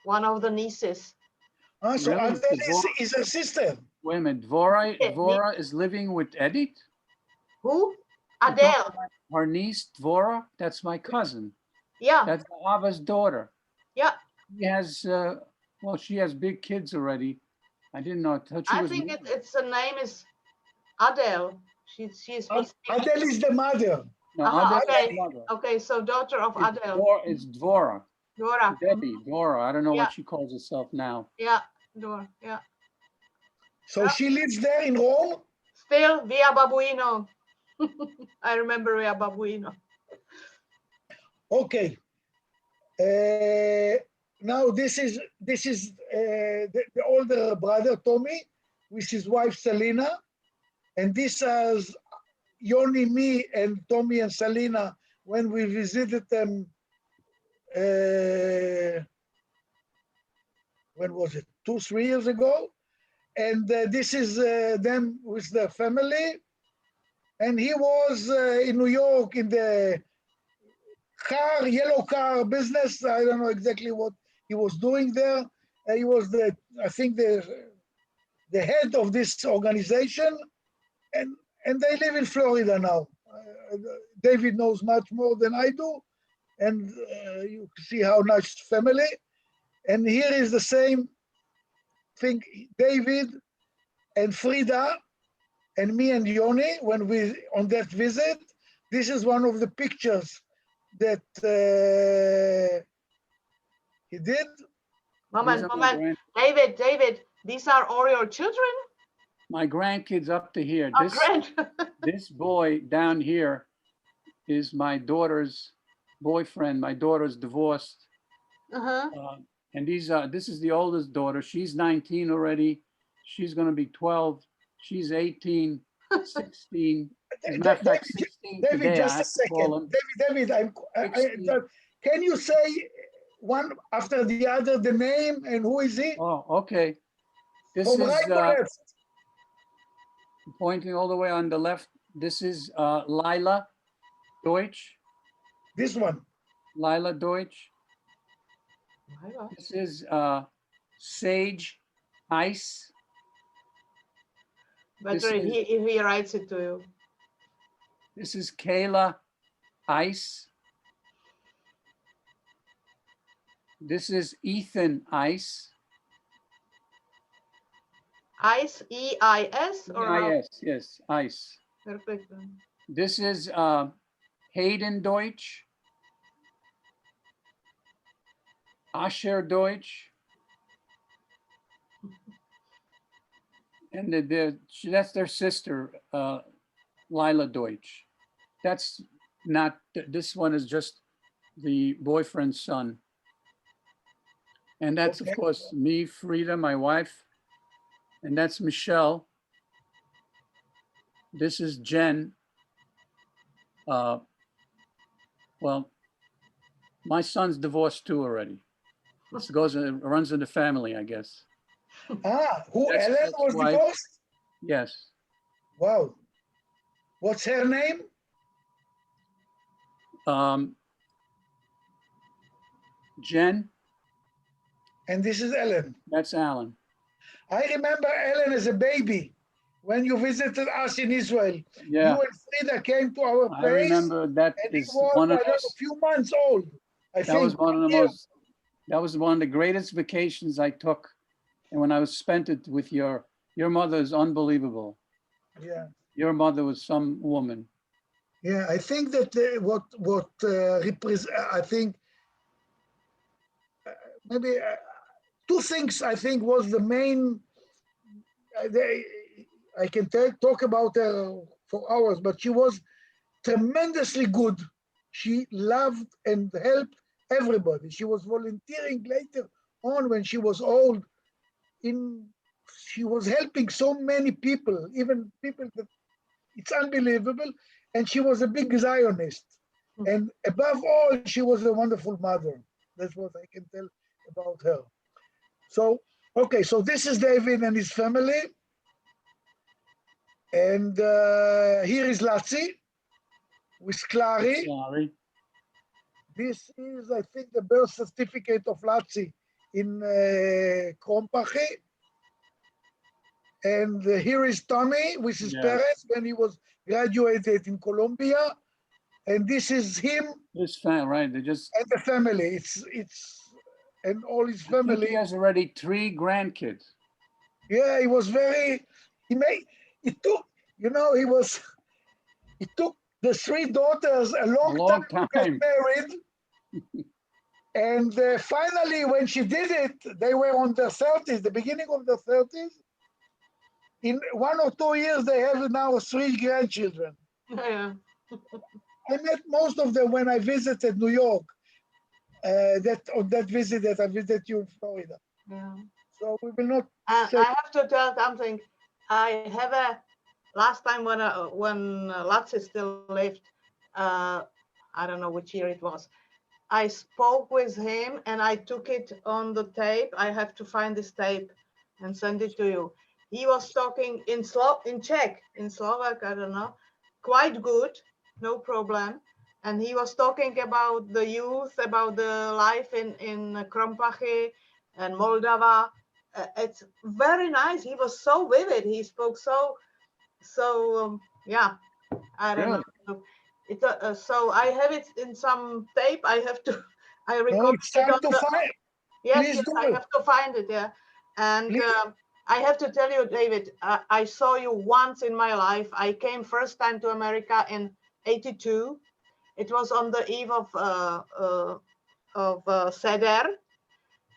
one of the nieces. So really? Adele is her sister. Wait a minute, Dvora is living with Edith? Who? Adele. Her niece, Dvora, that's my cousin. Yeah. That's Abba's daughter. Yeah. She has big kids already. I didn't know. I think it's the name is Adele. She's Adele is the mother. No, Adele okay. is the mother. Okay, so daughter of Adele. It's Dvora. Dvora. Debbie, Dvora. I don't know what she calls herself now. Yeah, Dvora. Yeah. So she lives there in Rome? Still, Via Babuino. I remember Via Babuino. Okay. Now this is the older brother Tommy with his wife Selina, and this is Yoni, me, and Tommy and Selina when we visited them. When was it? 2-3 years ago, and this is them with their family, and he was in New York in the yellow car business. I don't know exactly what he was doing there. He was the head of this organization, and they live in Florida now. David knows much more than I do, and you see how nice family. And here is the same thing, David and Frida and me and Yoni when we on that visit. This is one of the pictures that he did. Moment. David, these are all your children? My grandkids up to here. This boy down here is my daughter's boyfriend. My daughter's divorced. And this is the oldest daughter. She's 19 already. She's going to be 12. She's 18, 16. As a matter of fact, 16 David, today, just a second. David, can you say one after the other the name and who is he? Oh, okay. This From is right to left. Pointing all the way on the left. This is Lila Deutsch. This one. Lila Deutsch. This is Sage Ice. Better if he writes it to you. This is Kayla Ice. This is Ethan Ice. Ice, E-I-S? Or E-I-S, yes, Ice. Perfect. This is Hayden Deutsch. Asher Deutsch. And that's their sister, Lila Deutsch. That's not, this one is just the boyfriend's son. And that's, of Okay. course, me, Frida, my wife, and that's Michelle. This is Jen. Well, my son's divorced too already. This runs in the family, I guess. Who, That's Ellen his was wife. divorced? Yes. Wow. What's her name? Jen, And this is Ellen. that's Alan. I remember Ellen as a baby when you visited us in Israel. Yeah, You and Frida came to our I place. remember that And he is was, one of I don't know, those, a few months old. I that think. was one of the Yeah. most, that was one of the greatest vacations I took. And when I was spent it with your mother is unbelievable. Yeah. Your mother was some woman. Yeah, I think that I think maybe two things I think was the main. I can talk about her for hours, but she was tremendously good. She loved and helped everybody. She was volunteering later on when she was old. She was helping so many people, even people that it's unbelievable. And she was a big Zionist. And above all, she was a wonderful mother. That's what I can tell about her. So, okay, so this is David and his family. And here is Latzi with Clary. Sorry. This is, I think, the birth certificate of Latzi in Krompachi. And here is Tommy with his parents when he was graduated in Columbia. And this is him. This family, right? They just. And the family. And all his family. I think he has already 3 grandkids. Yeah, he was very. He took the 3 daughters a long time to get married. And finally, when she did it, they were on their 30s, the beginning of their 30s. In 1 or 2 years, they have now 3 grandchildren. Yeah. I met most of them when I visited New York. On that visit that I visited you in Florida. Yeah. So we will not. I have to tell something. I have last time when Latzi still lived, I don't know which year it was. I spoke with him and I took it on the tape. I have to find this tape and send it to you. He was talking in Czech, in Slovak, I don't know, quite good, no problem. And he was talking about the youth, about the life in Krompachi and Moldova. It's very nice. He was so vivid. He spoke so yeah, I don't know. So I have it in some tape. I recorded it's time to find. Yes, I have to find it. Yeah, and I have to tell you, David, I saw you once in my life. I came first time to America in '82. It was on the eve of Seder,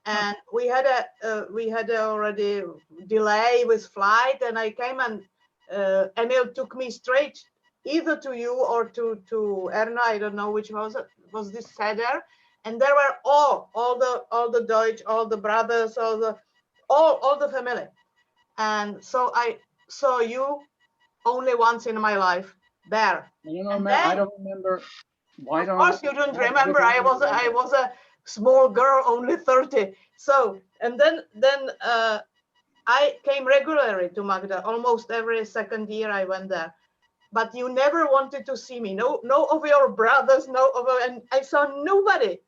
and we had already delay with flight, and I came and Emil took me straight either to you or to Erna. I don't know which was this Seder, and there were all the Deutsch, all the brothers, all the family, and so I saw you only once in my life there. I don't remember. Of course, you don't remember. I was a small girl, only 30. So and then I came regularly to Magda. Almost every second year I went there. But you never wanted to see me. No of your brothers, and I saw nobody.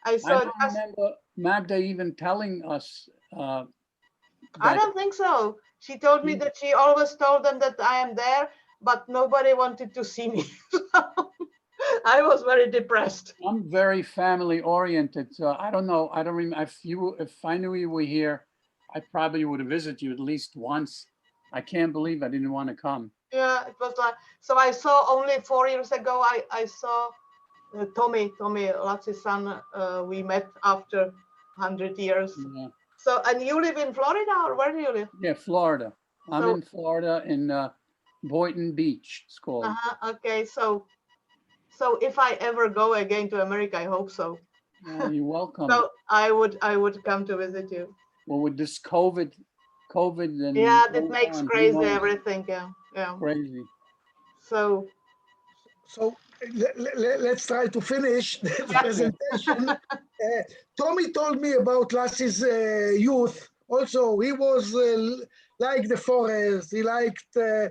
I don't remember Magda even telling us. I don't think so. She told me that she always told them that I am there, but nobody wanted to see me. I was very depressed. I'm very family oriented, so I don't know. I don't remember if I knew you were here, I probably would have visited you at least once. I can't believe I didn't want to come. Yeah, it was like, so I saw only 4 years ago, I saw Tommy, Latzi's son, we met after 100 years. Yeah. So, and you live in Florida, or where do you live? Yeah, Florida. I'm in Florida in Boynton Beach, it's called. Okay, so if I ever go again to America, I hope so. You're welcome. So I would come to visit you. Well, with this COVID and Yeah, that going makes on, who crazy knows? everything. Yeah. Crazy. So So let's try to finish the presentation. Tommy told me about Lassie's youth. Also, he was like the forest. He liked the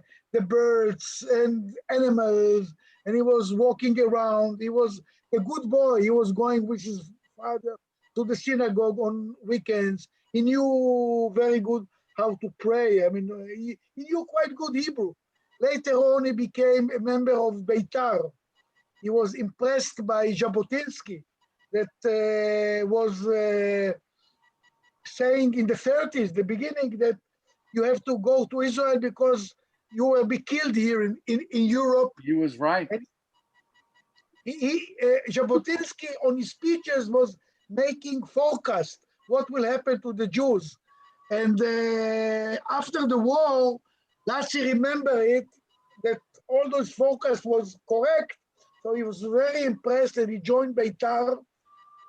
birds and animals, and he was walking around. He was a good boy. He was going with his father to the synagogue on weekends. He knew very good how to pray. I mean, he knew quite good Hebrew. Later on, he became a member of Beitar. He was impressed by Jabotinsky, that was saying in the 30s, the beginning, that you have to go to Israel because you will be killed here in Europe. He was right. And Jabotinsky on his speeches was making forecast what will happen to the Jews. And after the war, Lassie remembered it, that all those forecasts was correct. So he was very impressed, and he joined Beitar,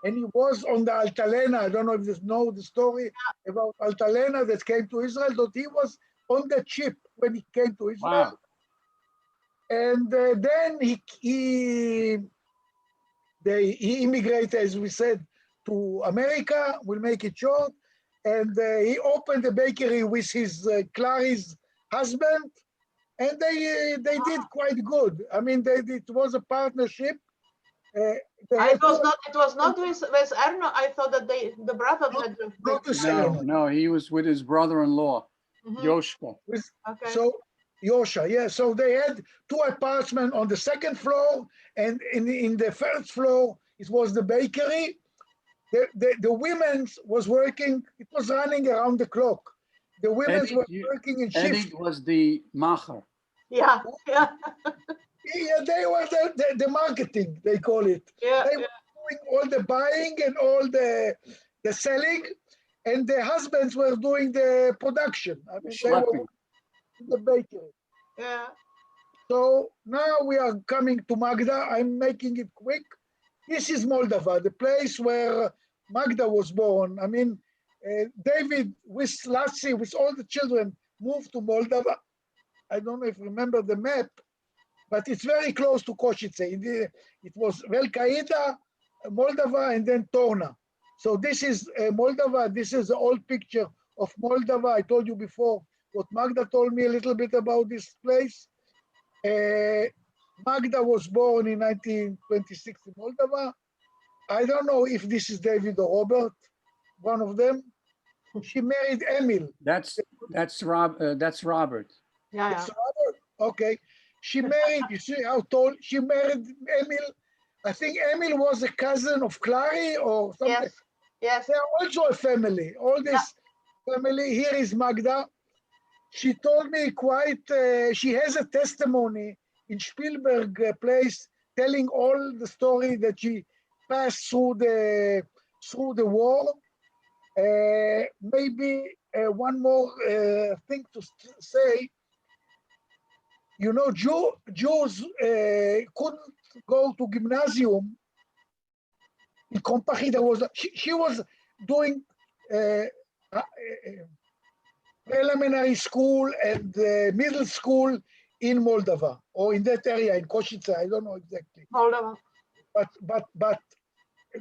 and he was on the Altalena. I don't know if you know the story about Altalena that came to Israel, but he was on that ship when he came to Israel. Wow. And then he immigrated, as we said, to America. We'll make it short. And he opened a bakery with his Clary's husband, and they did quite good. I mean, it was a partnership. it was not with Erno. I thought that the brothers had No, he was with his brother-in-law, Yoshka. Okay. So Yosha, yeah. So they had 2 apartments on the 2nd floor, and in the 1st floor it was the bakery. The women's was working. It was running around the clock. The women's were working in shift. Eddie was the macher. Yeah. Yeah, they were the marketing, they call it. Yeah, they were doing all the buying and all the selling, and the husbands were doing the production. I mean, they were in the bakery. Yeah. So now we are coming to Magda. I'm making it quick. This is Moldova, the place where Magda was born. I mean, David with Lassie, with all the children, moved to Moldova. I don't know if you remember the map, but it's very close to Kosice. It was Velkaida, Moldova, and then Torna. So this is Moldova. This is the old picture of Moldova. I told you before what Magda told me a little bit about this place. Magda was born in 1926 in Moldova. I don't know if this is David or Robert, one of them. She married Emil. That's Robert. Yeah. That's Robert. Okay. She married, you see how tall, she married Emil. I think Emil was a cousin of Clary or something. Yes. They are also a family. All this family. Here is Magda. She told me she has a testimony in Spielberg place telling all the story that she passed through the war. Maybe one more thing to say. You know, Jews couldn't go to gymnasium. In Kompachy, she was doing preliminary school and middle school in Moldova, or in that area, in Kosice, I don't know exactly. Moldova. But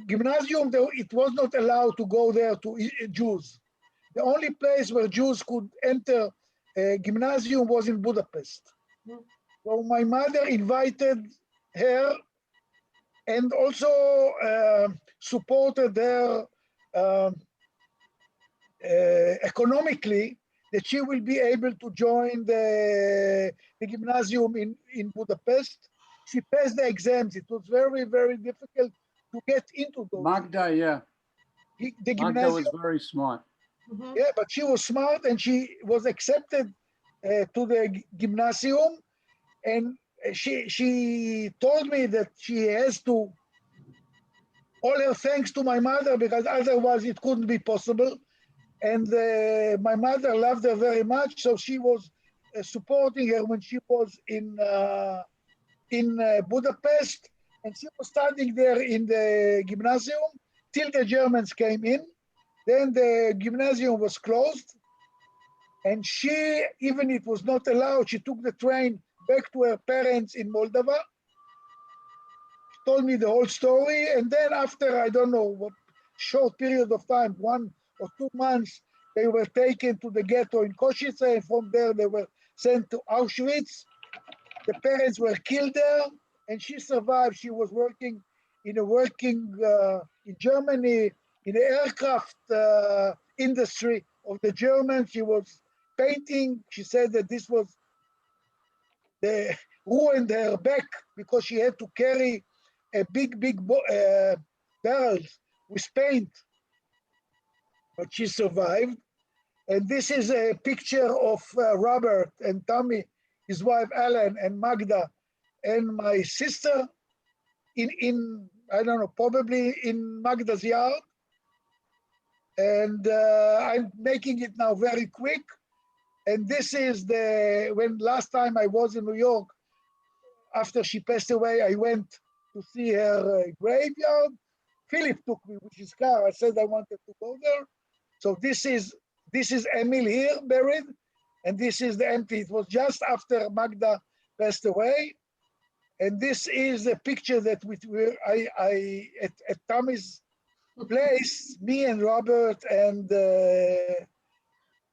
gymnasium, it was not allowed to go there to Jews. The only place where Jews could enter gymnasium was in Budapest. So my mother invited her and also supported her economically, that she will be able to join the gymnasium in Budapest. She passed the exams. It was very, very difficult to get into those. Magda, yeah. The Magda was very smart. Yeah, but she was smart, and she was accepted to the gymnasium. And she told me that she has to, all her thanks to my mother, because otherwise it couldn't be possible. And my mother loved her very much, so she was supporting her when she was in Budapest, and she was studying there in the gymnasium. till the Germans came in. Then the gymnasium was closed. And she, even it was not allowed, she took the train back to her parents in Moldova. She told me the whole story. And then after, I don't know what short period of time, 1 or 2 months, they were taken to the ghetto in Košice, and from there they were sent to Auschwitz. The parents were killed there, and she survived. She was working in Germany in the aircraft industry of the Germans. She was painting. She said that this was ruined her back because she had to carry a big barrels with paint, but she survived. And this is a picture of Robert and Tommy, his wife Ellen, and Magda, and my sister in I don't know, probably in Magda's yard. And I'm making it now very quick. And this is when last time I was in New York, after she passed away, I went to see her graveyard. Philip took me with his car. I said I wanted to go there. So this is Emil here buried, and this is the empty. It was just after Magda passed away. And this is a picture that I at Tommy's place, me and Robert and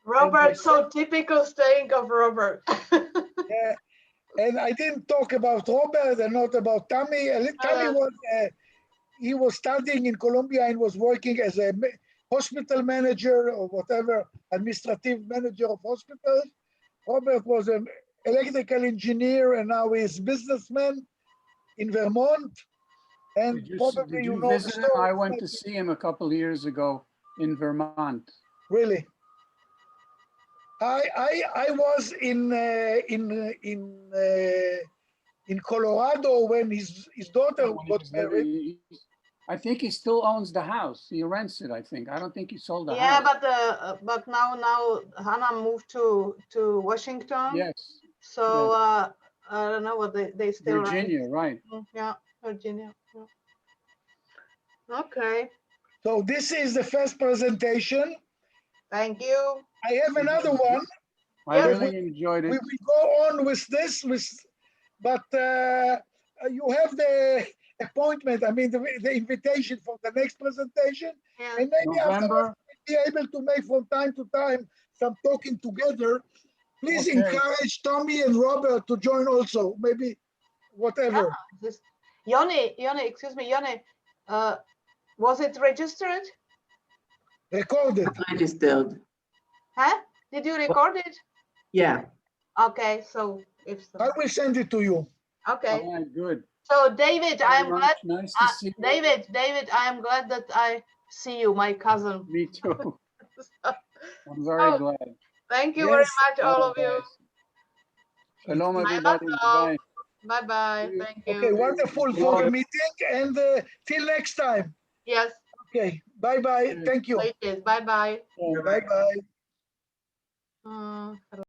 Robert, so typical saying of Robert. yeah, and I didn't talk about Robert and not about Tommy. Tommy was studying in Columbia and was working as a hospital manager or whatever, administrative manager of hospitals. Robert was an electrical engineer and now he's businessman in Vermont. And Did you visit him? I went to see him a couple of years ago in Vermont. Really? I was in Colorado when his daughter got married. I think he still owns the house. He rents it, I think. I don't think he sold the house. Yeah, but now Hannah moved to Washington. Yes. So yes. I don't know what they still Virginia, rent. right? Yeah, Virginia. Yeah. Okay. So this is the first presentation. Thank you. I have another one. I really enjoyed it. We will go on with this, but you have the appointment, I mean the invitation for the next presentation. Yeah. And maybe November. afterwards we'll be able to make from time to time some talking together. Please Okay. encourage Tommy and Robert to join also, maybe whatever. Yoni, excuse me, Yoni, was it registered? Recorded. Not registered. Huh? Did you record it? Yeah. Okay, so if so. I will send it to you. Okay. All right, good. So David, I am glad. Nice to see you. David, I am glad that I see you, my cousin. Me too. I'm very glad. Thank you very much, all of you. Shalom, everybody. Bye. Bye-bye. Thank you. Okay, wonderful for the meeting, and till next time. Yes. Okay, bye-bye. Thank you. Bye-bye. Bye-bye.